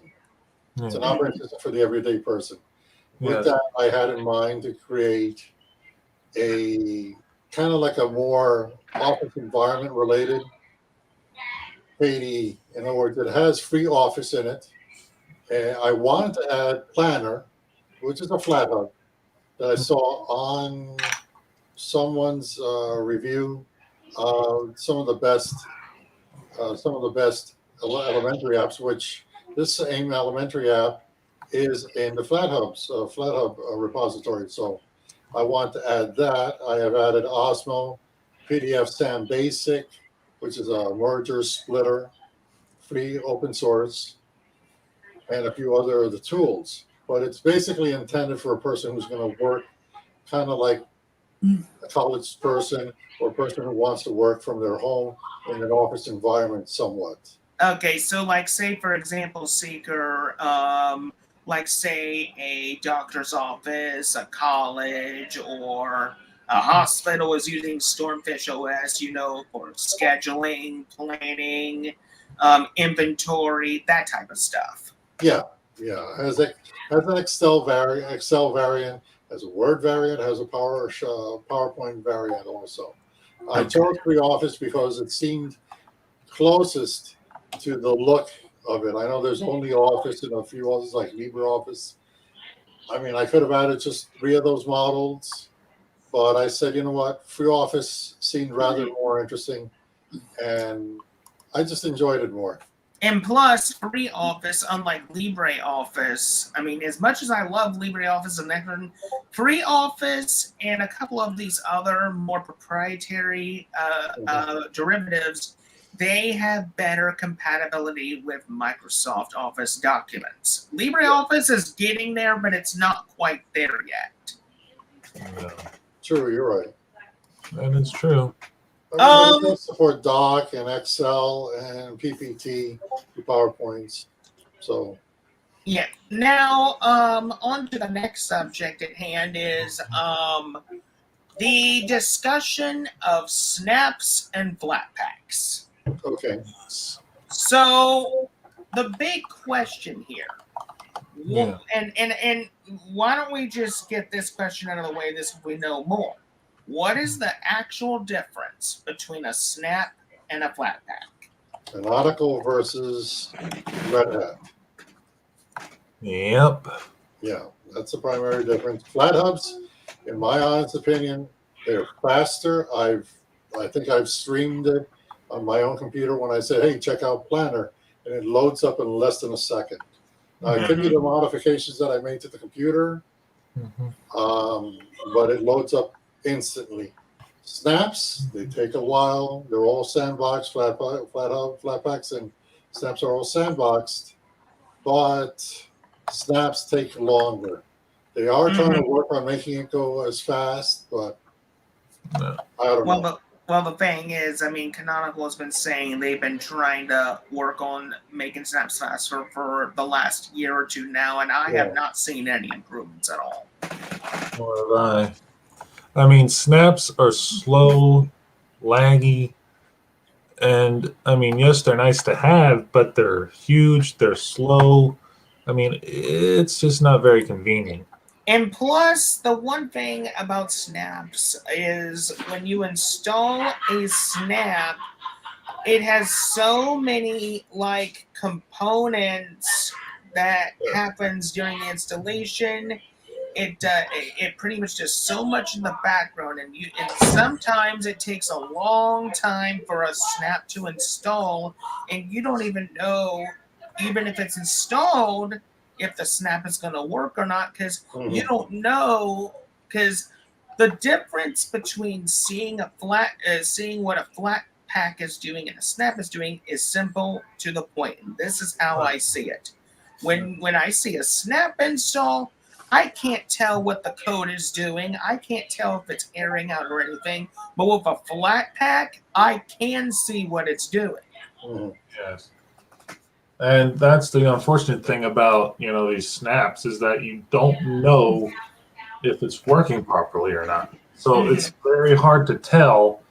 It's an operating system for the everyday person. With that, I had in mind to create a kind of like a more office environment related KDE. In other words, it has free Office in it. And I wanted to add Planner, which is a flat hub that I saw on someone's review. Some of the best elementary apps, which this AIM elementary app is in the FlatHub repository. So I want to add that. I have added Osmo, PDF Sam Basic, which is a merger splitter, free open source, and a few other of the tools. But it's basically intended for a person who's going to work kind of like a college person or a person who wants to work from their home in an office environment somewhat. Okay, so like say for example, Seeker, like say a doctor's office, a college, or a hospital is using StormfishOS, you know, for scheduling, planning, inventory, that type of stuff. Yeah. Has an Excel variant, has a Word variant, has a PowerPoint variant also. I chose FreeOffice because it seemed closest to the look of it. I know there's only Office and a few others like LibreOffice. I mean, I could have added just 3 of those models, but I said, you know what, FreeOffice seemed rather more interesting, and I just enjoyed it more. And plus, FreeOffice, unlike LibreOffice, I mean, as much as I love LibreOffice and everything, FreeOffice and a couple of these other more proprietary derivatives, they have better compatibility with Microsoft Office documents. LibreOffice is getting there, but it's not quite there yet. Yeah, True, you're right. that is true. I mean, they support Doc and Excel and PPT, PowerPoints. So yeah. Now, on to the next subject at hand is the discussion of snaps and flat packs. okay. So the big question here, Yeah. and why don't we just get this question out of the way? This we know more. What is the actual difference between a snap and a flat pack? Canonical versus Red Hat. Yep. Yeah, that's the primary difference. Flat hubs, in my honest opinion, they're faster. I think I've streamed it on my own computer when I said, hey, check out Planner, and it loads up in less than a second. Now, I could be the modifications that I made to the computer, but it loads up instantly. Snaps, they take a while. They're all sandboxed, flat packs, and snaps are all sandboxed, but snaps take longer. They are trying to work on making it go as fast, but I don't know. Well, the thing is, I mean, Canonical has been saying they've been trying to work on making snaps faster for the last year or two now, and I have not seen any improvements at all. Nor have I mean, snaps are slow, laggy, and I mean, yes, they're nice to have, but they're huge, they're slow. I mean, it's just not very convenient. And plus, the one thing about snaps is when you install a snap, it has so many like components that happens during the installation. It pretty much does so much in the background, and sometimes it takes a long time for a snap to install, and you don't even know, even if it's installed, if the snap is going to work or not, because you don't know. Because the difference between seeing what a flat pack is doing and a snap is doing is simple to the point. And this is how I see it. When I see a snap install, I can't tell what the code is doing. I can't tell if it's airing out or anything. But with a flat pack, I can see what it's doing. Yes. And that's the unfortunate thing about, these snaps is that you don't know if it's working properly or not. So it's very hard to tell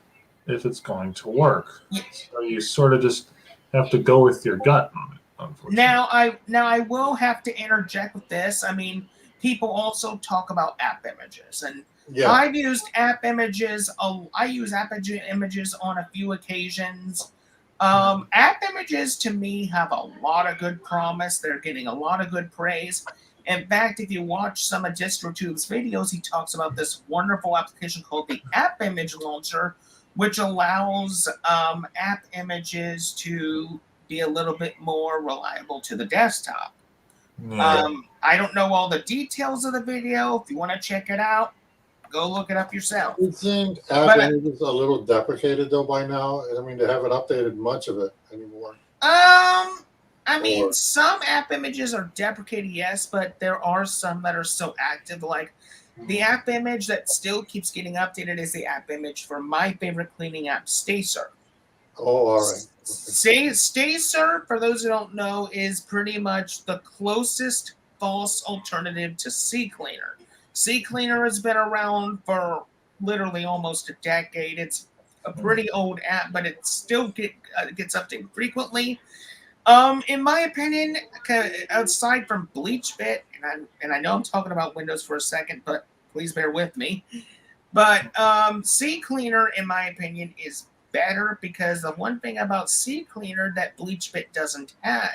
if it's going to work. So you sort of just have to go with your gut on it, unfortunately. Now I will have to interject with this. I mean, people also talk about app images, and I've used app images. I use app images on a few occasions. App images to me have a lot of good promise. They're getting a lot of good praise. In fact, if you watch some of DistroTube's videos, he talks about this wonderful application called the App Image Launcher, which allows app images to be a little bit more reliable to the desktop. Yeah. I don't know all the details of the video. If you want to check it out, go look it up yourself. Isn't app images a little deprecated though by now? I mean, they haven't updated much of it anymore. I mean, some app images are deprecated, yes, but there are some that are still active. Like the app image that still keeps getting updated is the app image for my favorite cleaning app, StayServe. Oh, all right. StayServe, for those who don't know, is pretty much the closest false alternative to CCleaner. CCleaner has been around for literally almost a decade. It's a pretty old app, but it still gets updated frequently. In my opinion, aside from BleachBit, and I know I'm talking about Windows for a second, but please bear with me. But CCleaner, in my opinion, is better because the one thing about CCleaner that BleachBit doesn't have.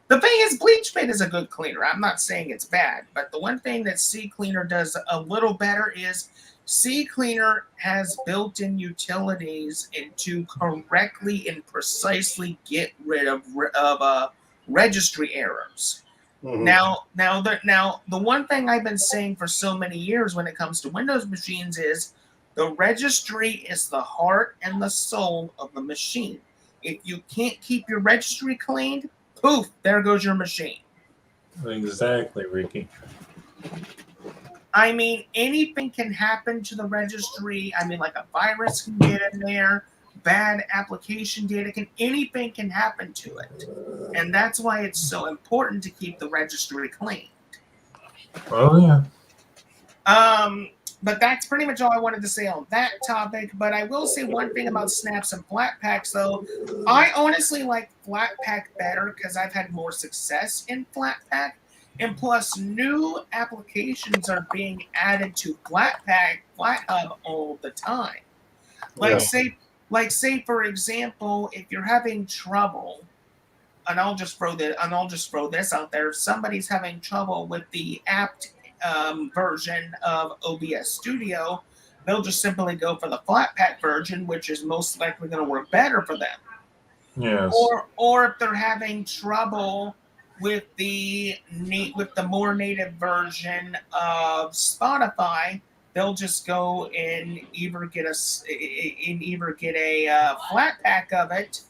The thing is, BleachBit is a good cleaner. I'm not saying it's bad, but the one thing that CCleaner does a little better is CCleaner has built-in utilities to correctly and precisely get rid of registry errors. Mm-hmm. Now, the one thing I've been saying for so many years when it comes to Windows machines is the registry is the heart and the soul of the machine. If you can't keep your registry cleaned, poof, there goes your machine. Exactly, Ricky. I mean, anything can happen to the registry. I mean, like a virus can get in there, bad application data anything can happen to it. And that's why it's so important to keep the registry clean. Oh, yeah. But that's pretty much all I wanted to say on that topic. But I will say one thing about snaps and Flatpaks, though. I honestly like Flatpak better because I've had more success in Flatpak. And plus, new applications are being added to FlatHub all the time. Like say for example, if you're having trouble, and I'll just throw this out there. If somebody's having trouble with the app version of OBS Studio, they'll just simply go for the Flatpak version, which is most likely going to work better for them. Yes. Or if they're having trouble with the more native version of Spotify, they'll just go and either get a Flatpak of it,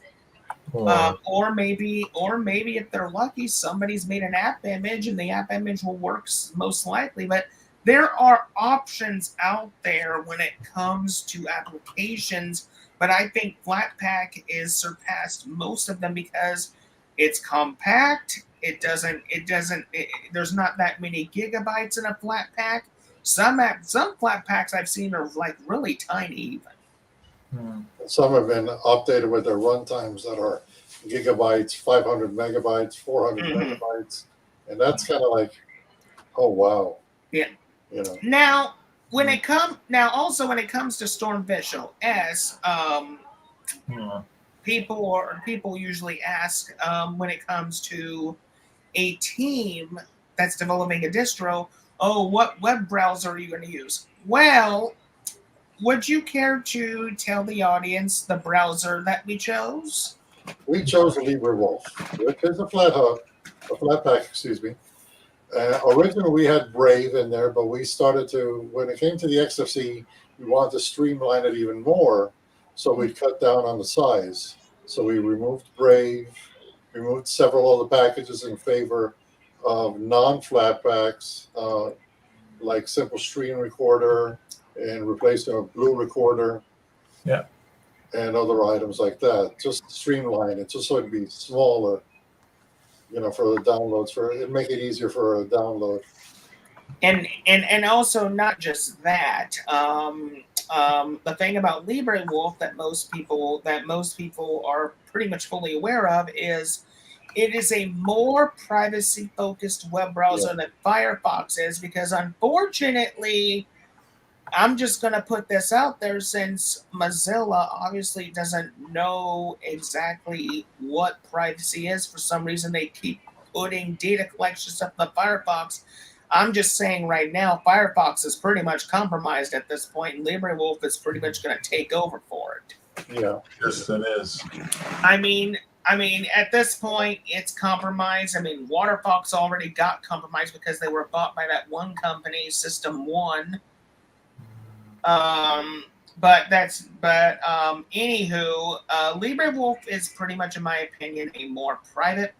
or maybe if they're lucky, somebody's made an app image and the app image will work most likely. But there are options out there when it comes to applications. But I think Flatpak is surpassed most of them because it's compact. There's not that many gigabytes in a Flatpak. Some Flatpaks I've seen are like really tiny even. Some have been updated with their runtimes that are gigabytes, 500 megabytes, 400 megabytes. And that's kind of like, oh, wow. Yeah. You know. Now, when it comes to StormfishOS, people usually ask when it comes to a team that's developing a distro, oh, what web browser are you going to use? Well, would you care to tell the audience the browser that we chose? We chose LibreWolf, which is a Flatpak, excuse me. Originally, we had Brave in there, but we started to, when it came to the XFCE, we wanted to streamline it even more, so we cut down on the size. So we removed Brave, removed several of the packages in favor of non-Flatpaks, like Simple Stream Recorder, and replacing a Blue Recorder. Yeah. And other items like that. Just streamline it, just so it'd be smaller, for the downloads. It'd make it easier for a download. And also not just that. The thing about LibreWolf that most people are pretty much fully aware of is it is a more privacy-focused web browser than Firefox is, because unfortunately, I'm just going to put this out there, since Mozilla obviously doesn't know exactly what privacy is. For some reason, they keep putting data collection stuff in the Firefox. I'm just saying right now, Firefox is pretty much compromised at this point, and LibreWolf is pretty much going to take over for it. Yeah. Yes, it is. I mean, I mean, at this point, it's compromised. I mean, Waterfox already got compromised because they were bought by that one company, System One. Anywho, LibreWolf is pretty much, in my opinion, a more private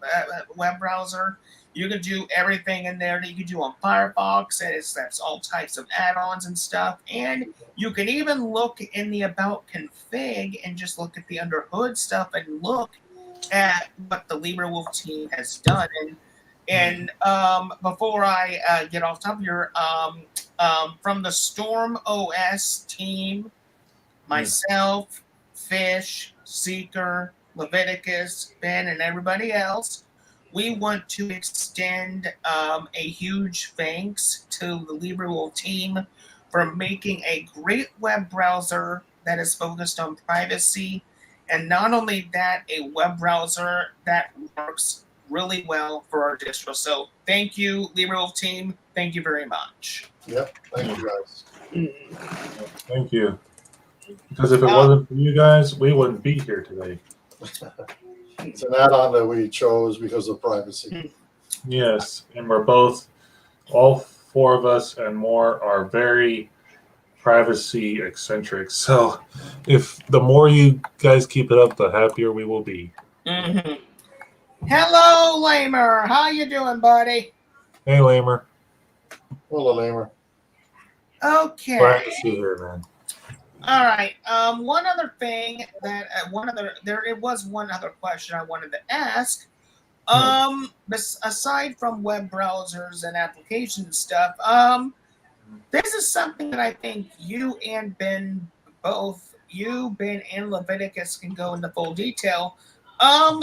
web browser. You can do everything in there that you can do on Firefox. That's all types of add-ons and stuff. And you can even look in the About config and just look at the under hood stuff and look at what the LibreWolf team has done. And before I get off top here, from the StormOS team, myself, Fish, Seeker, Leviticus, Ben, and everybody else, we want to extend a huge thanks to the LibreWolf team for making a great web browser that is focused on privacy. And not only that, a web browser that works really well for our distro. So thank you, LibreWolf team. Thank you very much. Yep. Thank you, guys. Thank you. Because if it wasn't for you guys, we wouldn't be here today. It's an add-on that we chose because of privacy. Yes, and we're both, all four of us and more, are very privacy eccentric. So if the more you guys keep it up, the happier we will be. Mm-hmm. Hello, Lamer. How you doing, buddy? Hey, Lamer. Hello, Lamer. Okay. Glad to see you here, man. All right. One other thing that it was one other question I wanted to ask. Aside from web browsers and applications and stuff, this is something that I think you and Ben, Ben and Leviticus, can go into full detail.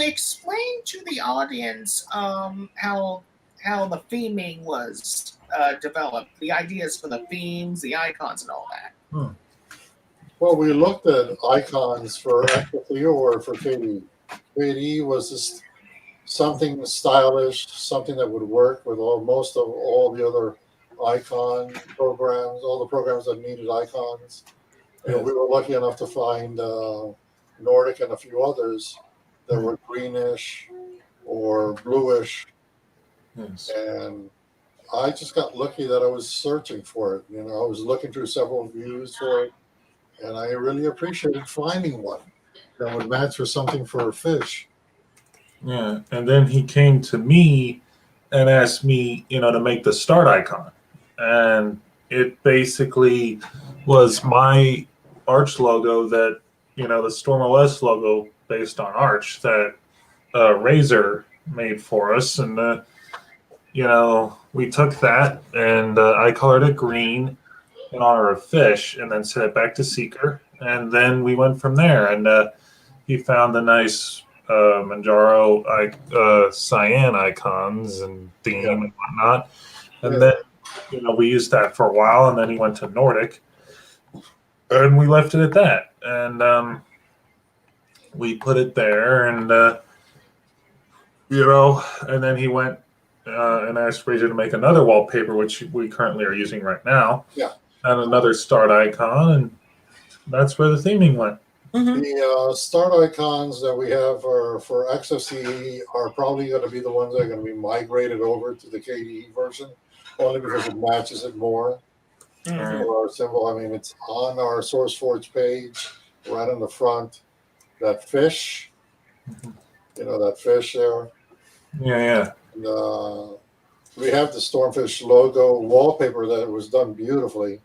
Explain to the audience how the theming was developed, the ideas for the themes, the icons, and all that. Well, we looked at icons for XFCE or for KDE. KDE was just something stylish, something that would work with most of all the other icon programs, all the programs that needed icons. And we were lucky enough to find Nordic and a few others that were greenish or bluish. Yes. And I just got lucky that I was searching for it. I was looking through several views for it. And I really appreciated finding one that would match for something for a fish. Yeah, and then he came to me and asked me, to make the start icon. And it basically was my Arch logo that, the StormOS logo based on Arch that Razer made for us. And, we took that and I colored it green in honor of fish, and then sent it back to Seeker, and then we went from there. And he found the nice Manjaro cyan icons and theme and whatnot, and then we used that for a while, and then he went to Nordic, and we left it at that, and we put it there, and and then he went and asked Razer to make another wallpaper, which we currently are using right now. Yeah. And another start icon, and that's where the theming went. Mm-hmm. The start icons that we have for XFCE are probably going to be the ones that are going to be migrated over to the KDE version, only because it matches it more. Mm-hmm. For our symbol, I mean, it's on our SourceForge page, right on the front. That fish, that fish there. Yeah. And, we have the Stormfish logo wallpaper that was done beautifully.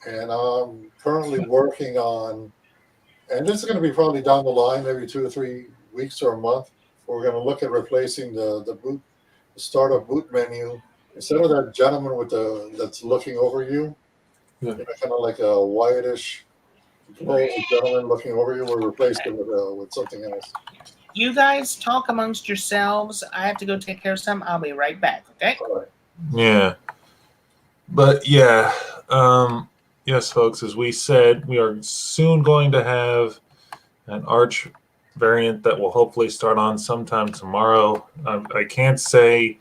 And I'm currently working on, and this is going to be probably down the line, maybe 2 or 3 weeks or a month, we're going to look at replacing the startup boot menu. Instead of that gentleman that's looking over you, kind of like a whitish gentleman looking over you, we'll replace it with something else. You guys talk amongst yourselves. I have to go take care of something. I'll be right back, okay? All right. Yeah. But yes, folks, as we said, we are soon going to have an Arch variant that will hopefully start on sometime tomorrow. I can't say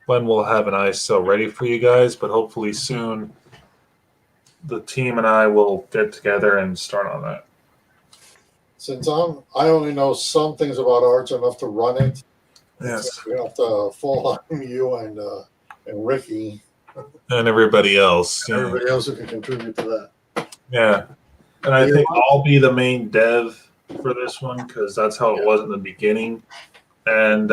when we'll have an ISO ready for you guys, but hopefully soon the team and I will get together and start on that. since I only know some things about Arch enough to run it. Yes. So we have to fall on you and Ricky And everybody else. Yeah. everybody else who can contribute to that. Yeah. And I think I'll be the main dev for this one because that's how it was in the beginning. And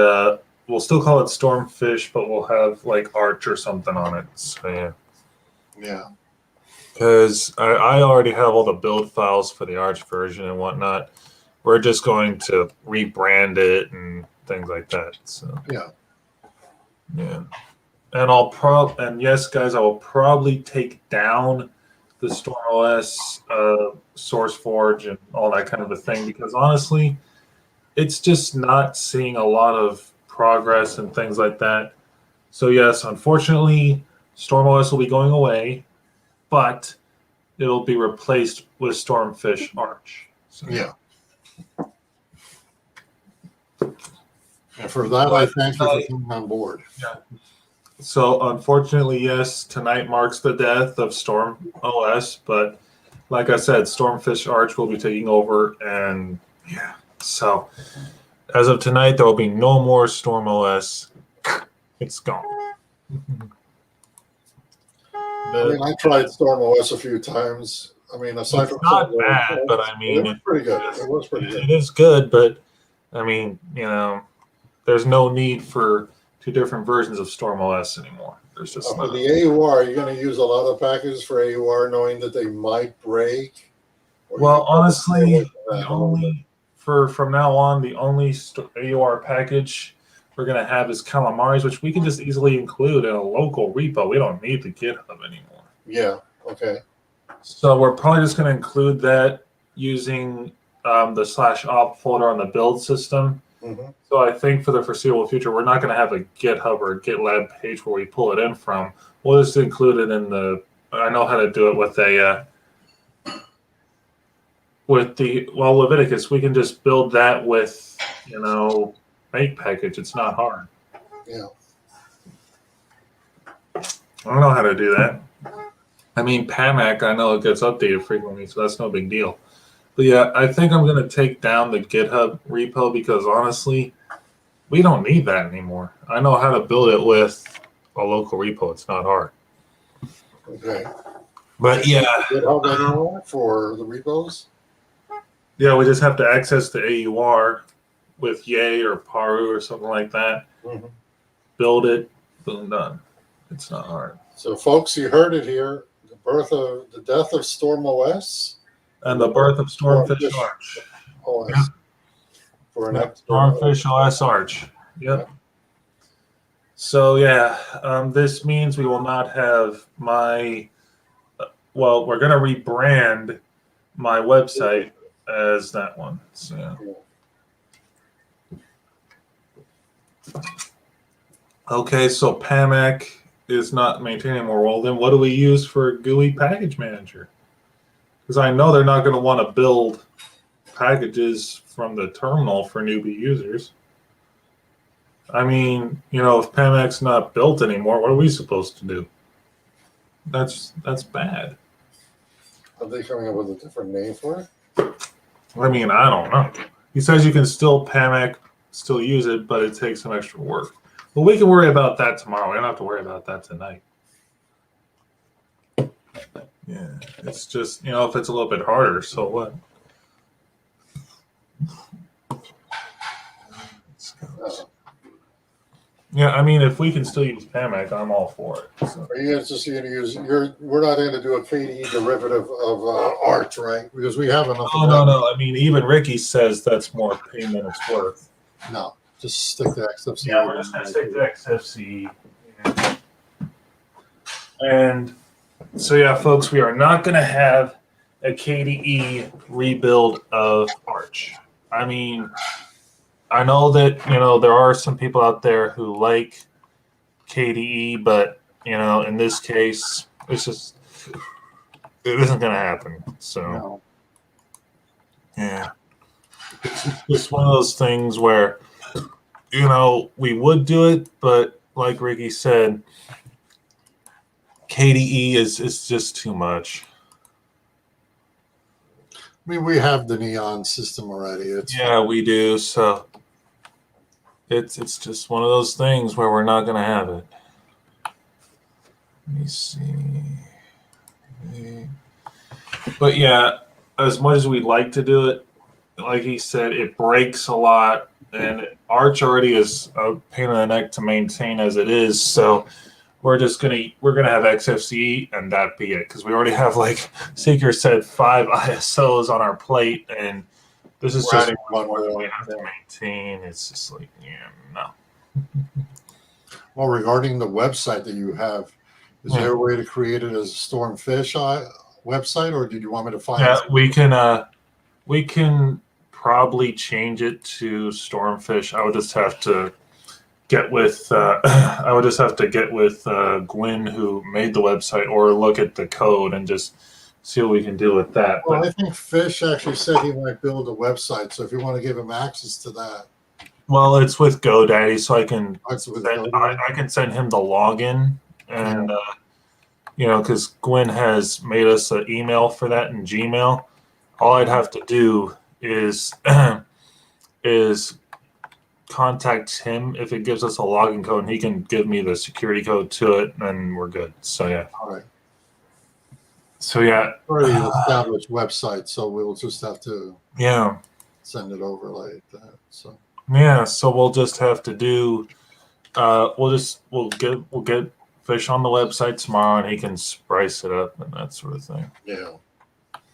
we'll still call it Stormfish, but we'll have like Arch or something on it. So yeah. Yeah. Because I already have all the build files for the Arch version and whatnot. We're just going to rebrand it and things like that. So Yeah. yeah. And yes, guys, I will probably take down the StormOS SourceForge and all that kind of a thing because honestly, it's just not seeing a lot of progress and things like that. So yes, unfortunately, StormOS will be going away, but it'll be replaced with Stormfish Arch. So, Yeah. And for that, I thank you for coming on board. Yeah. So unfortunately, yes, tonight marks the death of StormOS, but like I said, Stormfish Arch will be taking over, and yeah. So as of tonight, there will be no more StormOS. It's gone. I mean, I tried StormOS a few times. I mean, aside It's from not bad, but I mean, it was pretty good. It was pretty good. It is good, but I mean, there's no need for two different versions of StormOS anymore. There's just For the AUR, you're going to use a lot of packages for AUR, knowing that they might break. Well, honestly, from now on, the only AUR package we're going to have is Calamari's, which we can just easily include in a local repo. We don't need the GitHub anymore. Yeah. Okay. So we're probably just going to include that using the /op folder on the build system. Mm-hmm. So I think for the foreseeable future, we're not going to have a GitHub or a GitLab page where we pull it in from. We'll just include it in the. I know how to do it with Leviticus. We can just build that with make package. It's not hard. Yeah. I don't know how to do that. I mean, Pamac, I know it gets updated frequently, so that's no big deal. But yeah, I think I'm going to take down the GitHub repo because honestly, we don't need that anymore. I know how to build it with a local repo. It's not hard. Okay. But yeah. GitHub anymore for the repos? Yeah, we just have to access the AUR with Yay or Paru or something like that. Mm-hmm. Build it, boom, done. It's not hard. So, folks, you heard it here. The death of StormOS. And the birth of Stormfish Arch. OS. Yeah. For an Stormfish OS Arch. Yep. Yeah. So, yeah, this means we will not have we're going to rebrand my website as that one. So. Okay, so Pamac is not maintaining more. Well, then what do we use for GUI package manager? Because I know they're not going to want to build packages from the terminal for newbie users. I mean, if Pamac's not built anymore, what are we supposed to do? That's bad. Are they coming up with a different name for it? I mean, I don't know. He says you can still Pamac, still use it, but it takes some extra work. Well, we can worry about that tomorrow. We don't have to worry about that tonight. Yeah, it's just, if it's a little bit harder, so what? Yeah, I mean, if we can still use Pamac, I'm all for it. So. Are you guys just going to use we're not going to do a KDE derivative of Arch, right? Because we have enough. No. I mean, even Ricky says that's more pain than it's worth. No, just stick to XFCE. Yeah, we're just going to stick to XFCE. Yeah. And so, yeah, folks, we are not going to have a KDE rebuild of Arch. I mean, I know that, there are some people out there who like KDE, but, in this case, it isn't going to happen. So, No. Yeah. It's just one of those things where, we would do it, but like Ricky said, KDE is just too much. I mean, we have the neon system already. It's Yeah, we do. So it's just one of those things where we're not going to have it. Let me see. But yeah, as much as we'd like to do it, like he said, it breaks a lot, and Arch already is a pain in the neck to maintain as it is. So we're gonna have XFCE and that be it, because we already have, like Seeker said, 5 ISOs on our plate, and this is just one more that we have to maintain. It's just like, yeah, no. Well, regarding the website that you have, is there a way to create it as a Stormfish website, or did you want me to find? Yeah, we can probably change it to Stormfish. I would just have to get with Gwen, who made the website, or look at the code and just see what we can do with that. Well, I think Fish actually said he might build a website, so if you want to give him access to that. Well, it's with GoDaddy, so I can send him the login, and because Gwen has made us an email for that in Gmail. All I'd have to do is contact him if it gives us a login code, and he can give me the security code to it, and we're good. So yeah. All right. So yeah. Already established website, so we'll just have to send it over like that. So yeah, so we'll just have to do we'll get Fish on the website tomorrow, and he can spice it up and that sort of thing. Yeah.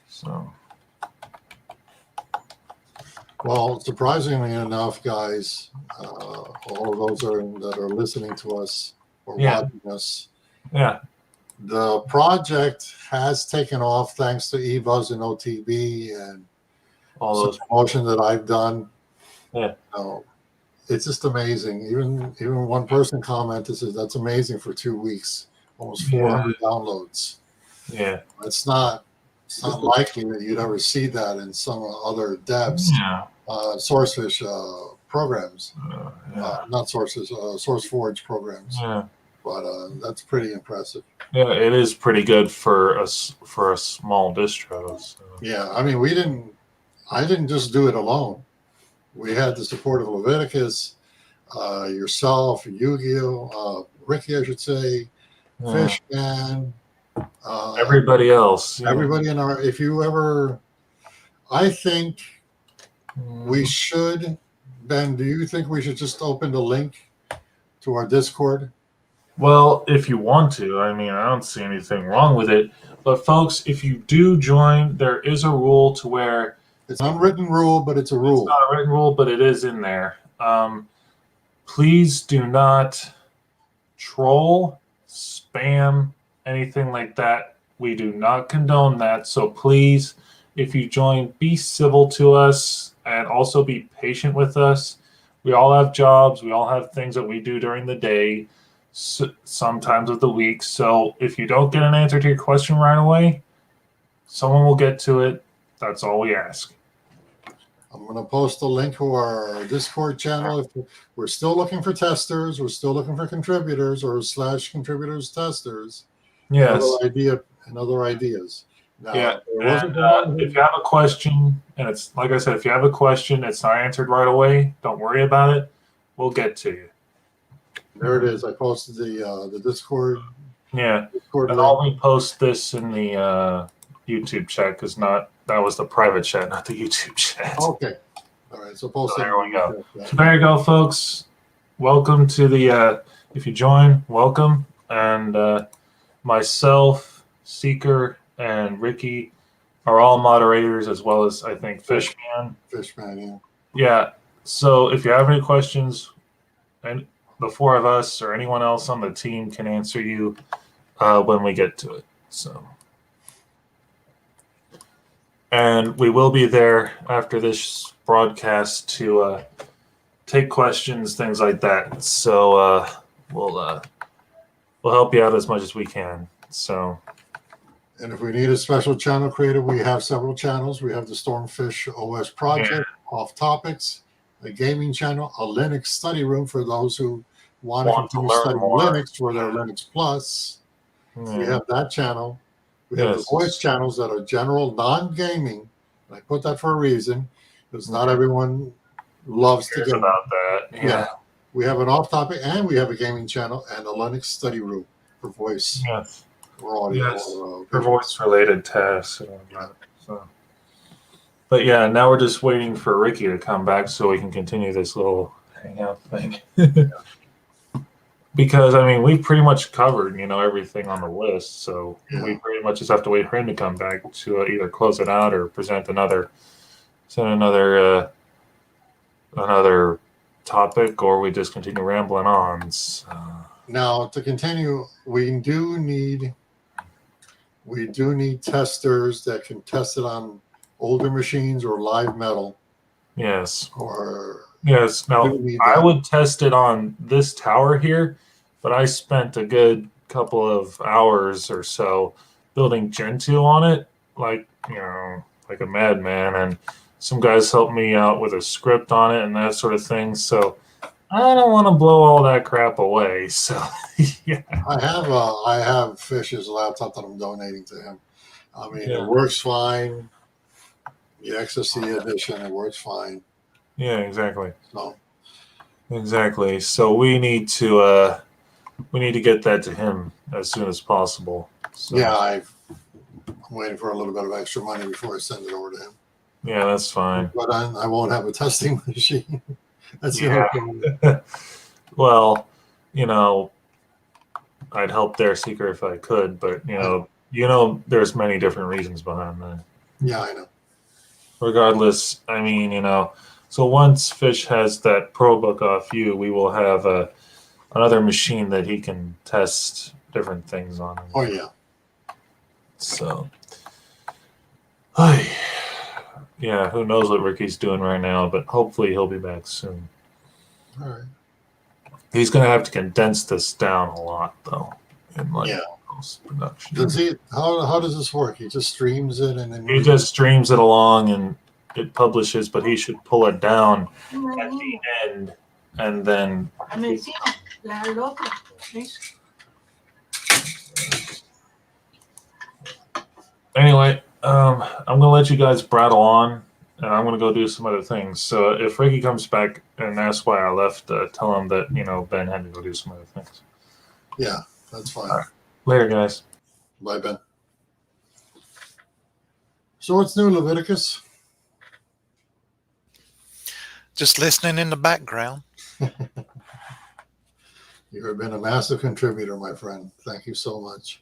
So well, surprisingly enough, guys, all of those that are listening to us or watching us, the project has taken off thanks to eBuzz and OTB and all those promotion that I've done. Yeah, it's just amazing. Even one person commented, says that's amazing for 2 weeks, almost 400 downloads. Yeah, it's not likely that you'd ever see that in some other devs. SourceFish programs, not sources, SourceForge programs. Yeah, but that's pretty impressive. Yeah, it is pretty good for a small distro. So. Yeah, I mean, I didn't just do it alone. We had the support of Leviticus, yourself, Yu-Gi-Oh, Ricky, I should say, Fishman, everybody else. Everybody in our. If you ever, I think. We should, Ben, do you think we should just open the link to our Discord? Well, if you want to. I mean, I don't see anything wrong with it. But folks, if you do join, there is a rule to where... It's an unwritten rule, but it's a rule. It's not a written rule, but it is in there. Please do not troll, spam, anything like that. We do not condone that. So please, if you join, be civil to us. And also be patient with us. We all have jobs. We all have things that we do during the day, sometimes of the week. So if you don't get an answer to your question right away, someone will get to it. That's all we ask. I'm going to post a link to our Discord channel. If we're still looking for testers, we're still looking for contributors or /contributors testers. Yes. Other ideas. Now, and, if you have a question, and it's like I said, if you have a question, it's not answered right away, don't worry about it. We'll get to you. There it is. I posted the Discord. Yeah, Discord and I'll repost this in the YouTube chat because that was the private chat, not the YouTube chat. Okay. All right. So post it. There we go. So there you go, folks. Welcome to the. If you join, welcome, and myself, Seeker, and Ricky are all moderators, as well as I think Fishman. Fishman, yeah. So if you have any questions, and the four of us or anyone else on the team can answer you when we get to it. So, and we will be there after this broadcast to take questions, things like that. So we'll help you out as much as we can. So. And if we need a special channel created, we have several channels. We have the StormfishOS project, Off Topics, a gaming channel, a Linux study room for those who want to continue studying Linux for their Linux Plus. We have that channel. We have the voice channels that are general, non-gaming, And I put that for a reason, because not everyone loves to Cares game. about that. Yeah. We have an off-topic, and we have a gaming channel and a Linux study room for voice Yes. or audio. Yes. Or, For voice-related tasks. And all that. So. But yeah, now we're just waiting for Ricky to come back so we can continue this little hangout thing. Because I mean, we've pretty much covered, everything on the list. So we pretty much just have to wait for him to come back to either close it out or present another topic, or we just continue rambling on. So. Now, to continue, we do need testers that can test it on older machines or live metal. Yes. Yes. Now, I would test it on this tower here, but I spent a good couple of hours or so building Gentoo on it, like a madman, and some guys helped me out with a script on it and that sort of thing. So I don't want to blow all that crap away. So yeah, I have Fish's laptop that I'm donating to him. I mean, it works fine. The XFCE edition, it works fine. Yeah, exactly. So. Exactly. So we need to get that to him as soon as possible. So. Yeah, I'm waiting for a little bit of extra money before I send it over to him. Yeah, that's fine. But I won't have a testing machine. That's the only problem. Well, I'd help their Seeker if I could, but there's many different reasons behind that. Yeah, I know. Regardless, I mean, so once Fish has that Pro book off you, we will have another machine that he can test different things on. Oh yeah. So, yeah, who knows what Ricky's doing right now, but hopefully he'll be back soon. All right. He's going to have to condense this down a lot, though, in post-production. How does this work? He just streams it and then... He just streams it along and it publishes, but he should pull it down at the end and then... Anyway, I'm going to let you guys prattle on, and I'm going to go do some other things. So if Ricky comes back and asks why I left, tell him that, Ben had to go do some other things. Yeah, that's fine. All right. Later, guys. Bye, Ben. So what's new, Leviticus? Just listening in the background. You've been a massive contributor, my friend. Thank you so much.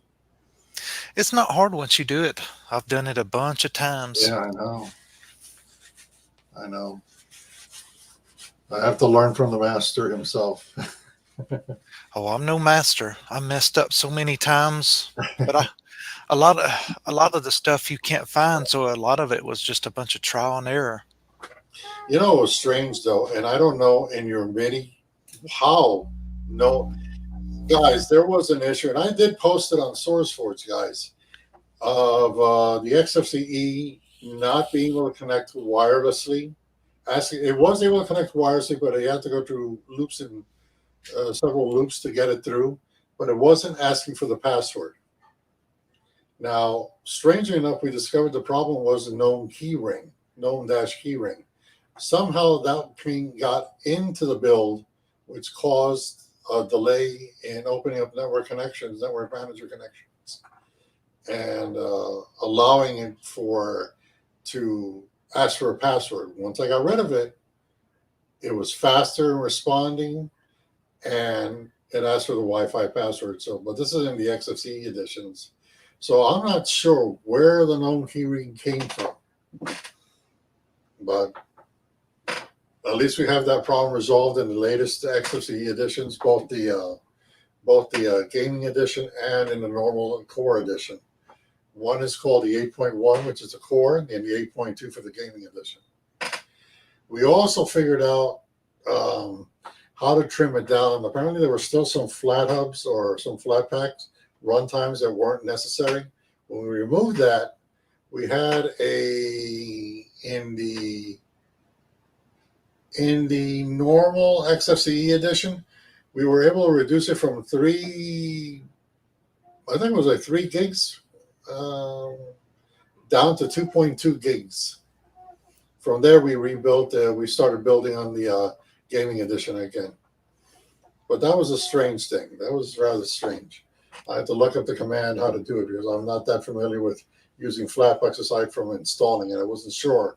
It's not hard once you do it. I've done it a bunch of times. Yeah, I know. I have to learn from the master himself. Oh, I'm no master. I messed up so many times, but a lot of the stuff you can't find. So a lot of it was just a bunch of trial and error. It was strange though, and I don't know in your MIDI how. No, guys, there was an issue, and I did post it on SourceForge, guys, of the XFCE not being able to connect wirelessly. It was able to connect wirelessly, but it had to go through loops and several loops to get it through, but it wasn't asking for the password. Now, strangely enough, we discovered the problem was a known keyring, known-keyring. Somehow that ping got into the build, which caused a delay in opening up network connections, network manager connections, and allowing it to ask for a password. Once I got rid of it, it was faster in responding, and it asked for the Wi-Fi password. So, but this is in the XFCE editions, so I'm not sure where the known keyring came from, but at least we have that problem resolved in the latest XFCE editions, both the gaming edition and in the normal core edition. One is called the 8.1, which is the core, and the 8.2 for the gaming edition. We also figured out how to trim it down. Apparently, there were still some flat hubs or some flat packs runtimes that weren't necessary. When we removed that, we had in the normal XFCE edition, we were able to reduce it from 3 gigs down to 2.2 gigs from there we rebuilt. We started building on the gaming edition again. But that was a strange thing. That was rather strange. I had to look up the command how to do it because I'm not that familiar with using Flatpaks aside from installing it. I wasn't sure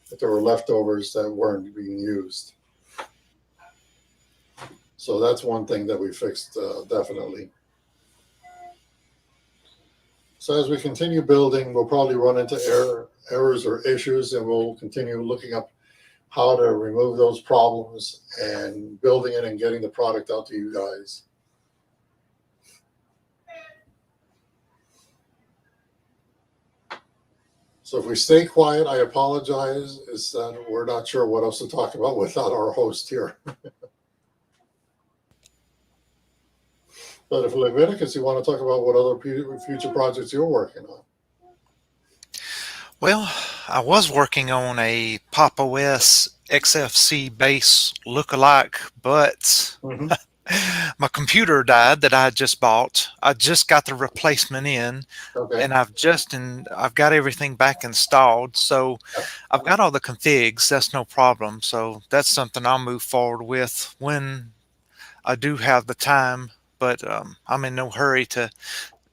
that there were leftovers that weren't being used. So that's one thing that we fixed, definitely. So as we continue building, we'll probably run into errors or issues, and we'll continue looking up how to remove those problems and building it and getting the product out to you guys. So if we stay quiet, I apologize. It's that we're not sure what else to talk about without our host here. But if Leviticus, you want to talk about what other future projects you're working on? Well, I was working on a Pop! OS XFCE base lookalike, but my computer died that I had just bought. I just got the replacement in, and I've got everything back installed. So I've got all the configs. That's no problem. So that's something I'll move forward with when I do have the time. But I'm in no hurry to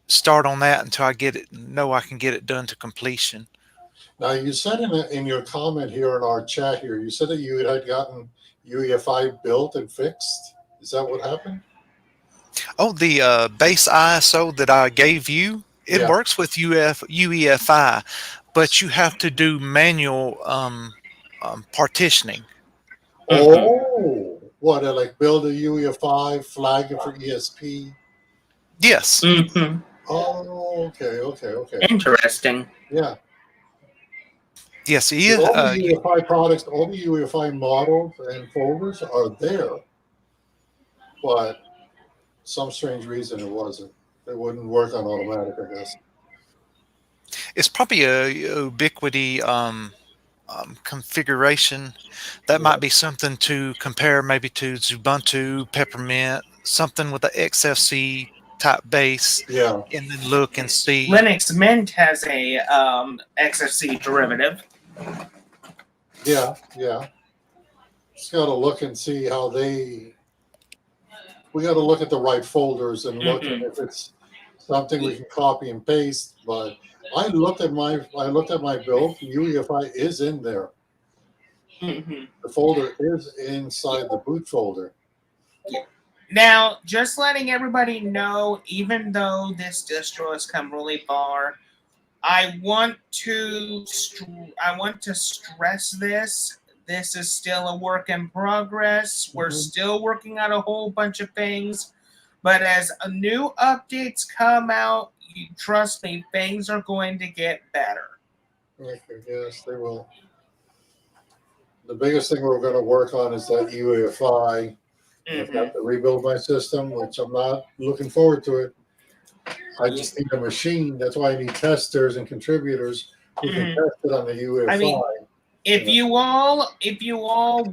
start on that until I know I can get it done to completion. Now, you said in your comment here in our chat here, you said that you had gotten UEFI built and fixed. Is that what happened? Oh, the base ISO that I gave you, it works with UEFI, but you have to do manual partitioning. Oh, what, like build a UEFI, flag it for ESP? Yes. Oh, okay. Interesting. Yeah. Yes, all the UEFI products, all the UEFI models and folders are there, but some strange reason it wasn't. It wouldn't work on automatic, I guess. It's probably a ubiquity configuration. That might be something to compare maybe to Ubuntu, Peppermint, something with the XFCE type base. Yeah. And then look and see. Linux Mint has a XFCE derivative. Yeah. Just got to look and see how we got to look at the right folders and look at if it's something we can copy and paste. But I looked at my build. UEFI is in there. The folder is inside the boot folder. Now, just letting everybody know, even though this distro has come really far, I want to stress this. This is still a work in progress. We're still working on a whole bunch of things. But as new updates come out, trust me, things are going to get better. Yes, they will. The biggest thing we're going to work on is that UEFI. I've got to rebuild my system, which I'm not looking forward to it. I just need a machine. That's why I need testers and contributors who can test it on the UEFI. I mean, if you all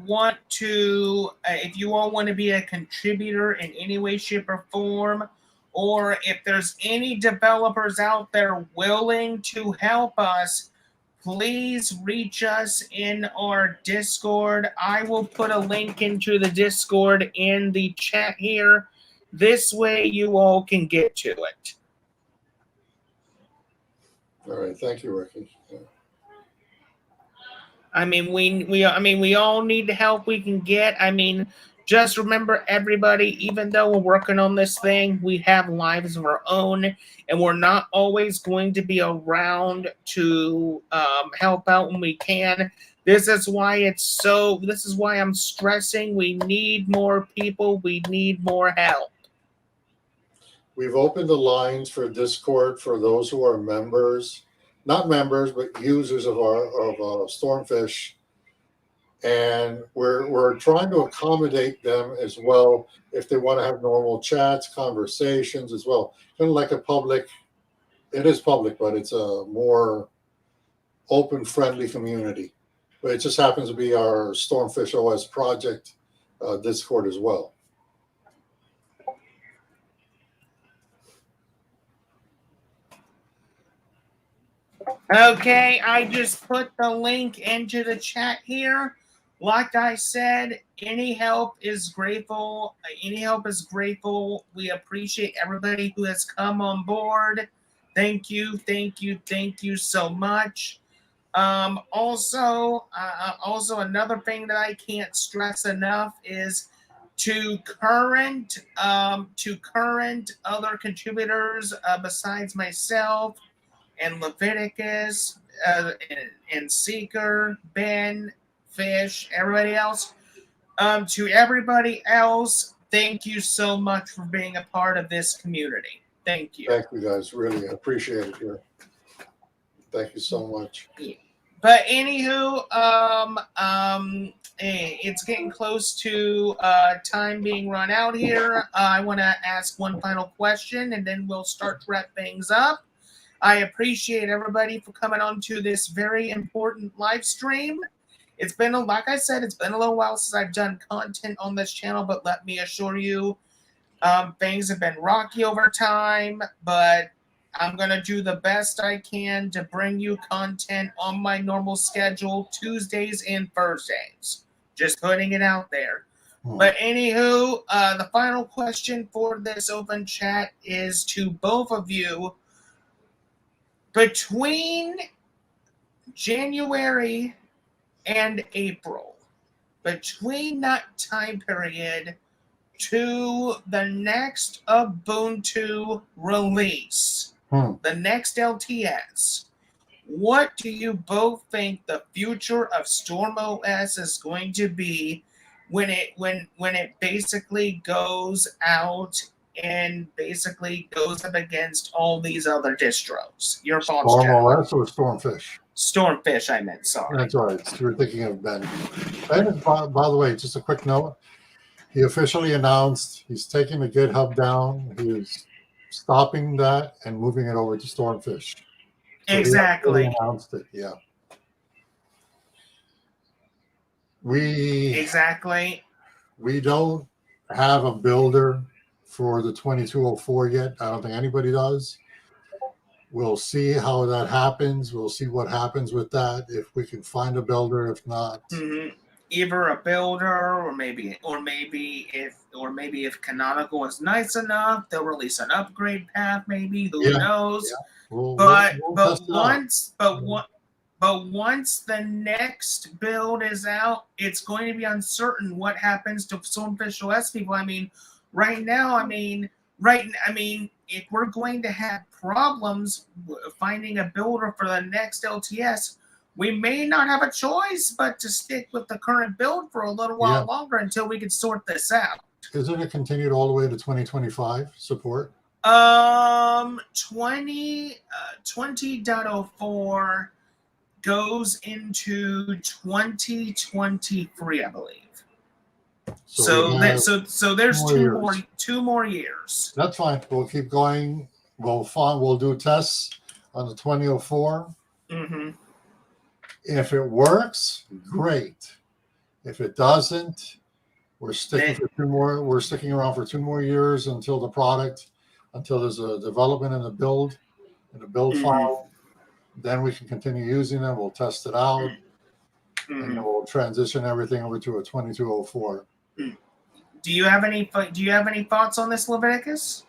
want to be a contributor in any way, shape, or form, or if there's any developers out there willing to help us, please reach us in our Discord. I will put a link into the Discord in the chat here. This way you all can get to it. All right, thank you, Ricky. I mean, we all need the help we can get. I mean, just remember, everybody, even though we're working on this thing, we have lives of our own, and we're not always going to be around to help out when we can. This is why I'm stressing we need more people. We need more help. We've opened the lines for Discord for those who are members. Not members, but users of Stormfish, and we're trying to accommodate them as well if they want to have normal chats, conversations as well. Kind of like a public. It is public, but it's a more open, friendly community. But it just happens to be our StormfishOS project Discord as well. Okay, I just put the link into the chat here. Like I said, any help is grateful. Any help is grateful. We appreciate everybody who has come on board. Thank you, thank you, thank you so much. Also another thing that I can't stress enough is to current other contributors besides myself and Leviticus and Seeker, Ben, Fish, everybody else. To everybody else, thank you so much for being a part of this community. Thank you. Thank you, guys. Really appreciate it here. Thank you so much. But anywho, it's getting close to time being run out here. I want to ask one final question, and then we'll start to wrap things up. I appreciate everybody for coming on to this very important live stream. It's been, like I said, it's been a little while since I've done content on this channel, but let me assure you, things have been rocky over time, but I'm going to do the best I can to bring you content on my normal schedule, Tuesdays and Thursdays. Just putting it out there. But anywho, the final question for this open chat is to both of you. Between January and April, between that time period to the next Ubuntu release, the next LTS, what do you both think the future of StormOS is going to be when it basically goes out and basically goes up against all these other distros? Your thoughts, StormOS or Stormfish? Stormfish, I meant, sorry. That's all right. You're thinking of Ben. Ben, by the way, just a quick note. He officially announced he's taking the GitHub down. He is stopping that and moving it over to Stormfish. So Exactly. he announced it, yeah. We don't have a builder for the 2204 yet. I don't think anybody does. We'll see how that happens. We'll see what happens with that. If we can find a builder, if not, either a builder, or maybe if Canonical is nice enough, they'll release an upgrade path. Maybe, who knows? Yeah. But once the next build is out, it's going to be uncertain what happens to StormfishOS people. I mean, right now, if we're going to have problems finding a builder for the next LTS, we may not have a choice but to stick with the current build for a little while longer until we can sort this out. Isn't it continued all the way to 2025 support? 20.04 goes into 2023, I believe. So there's two more years. That's fine. We'll keep going. We'll do tests on the 2004. If it works, great. If it doesn't, we're sticking around for 2 more years until there's a development in the build file. Then we can continue using it. We'll test it out, and then we'll transition everything over to a 2204. Do you have any thoughts on this, Leviticus?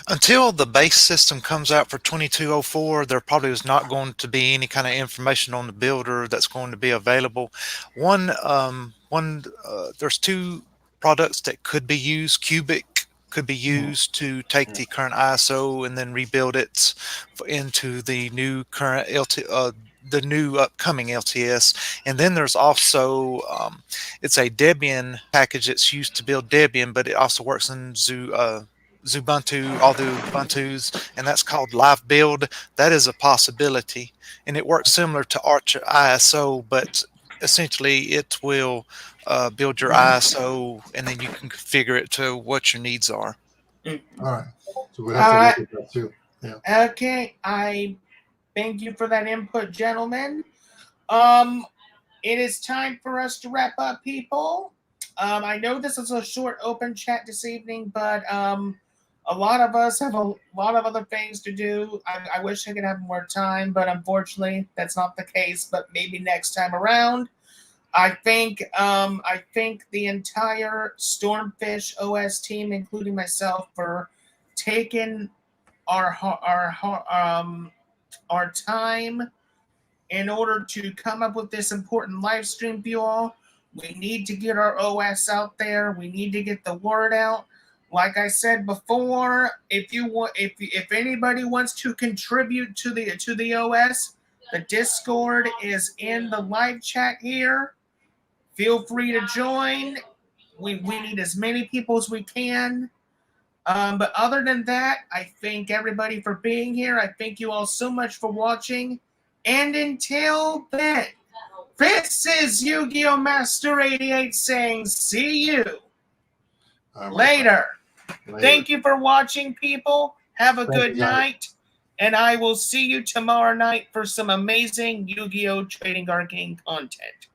Until the base system comes out for 2204, there probably is not going to be any kind of information on the builder that's going to be available. There's 2 products that could be used. Cubic could be used to take the current ISO and then rebuild it into the new current the new upcoming LTS. And then there's also it's a Debian package that's used to build Debian, but it also works in Ubuntu, all the Ubuntus, and that's called Live Build. That is a possibility, and it works similar to Archer ISO, but essentially it will build your ISO, and then you can configure it to what your needs are. All right. So we have to look at that too. Yeah. Okay. I thank you for that input, gentlemen. It is time for us to wrap up, people. I know this is a short open chat this evening, but a lot of us have a lot of other things to do. I wish I could have more time, but unfortunately, that's not the case. But maybe next time around. I think the entire StormfishOS team, including myself, for taking our time in order to come up with this important live stream for you all. We need to get our OS out there. We need to get the word out. Like I said before, if anybody wants to contribute to the OS, the Discord is in the live chat here. Feel free to join. We need as many people as we can. But other than that, I thank everybody for being here. I thank you all so much for watching. And until then, this is Yu-Gi-Oh! Master 88 saying see you later. Thank you for watching, people. Have a good night. And I will see you tomorrow night for some amazing Yu-Gi-Oh! Trading Card Game content.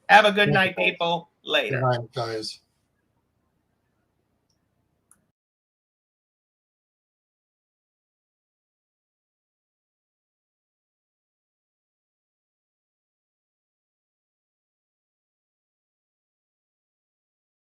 Have a good night, people. Later. Good night, guys.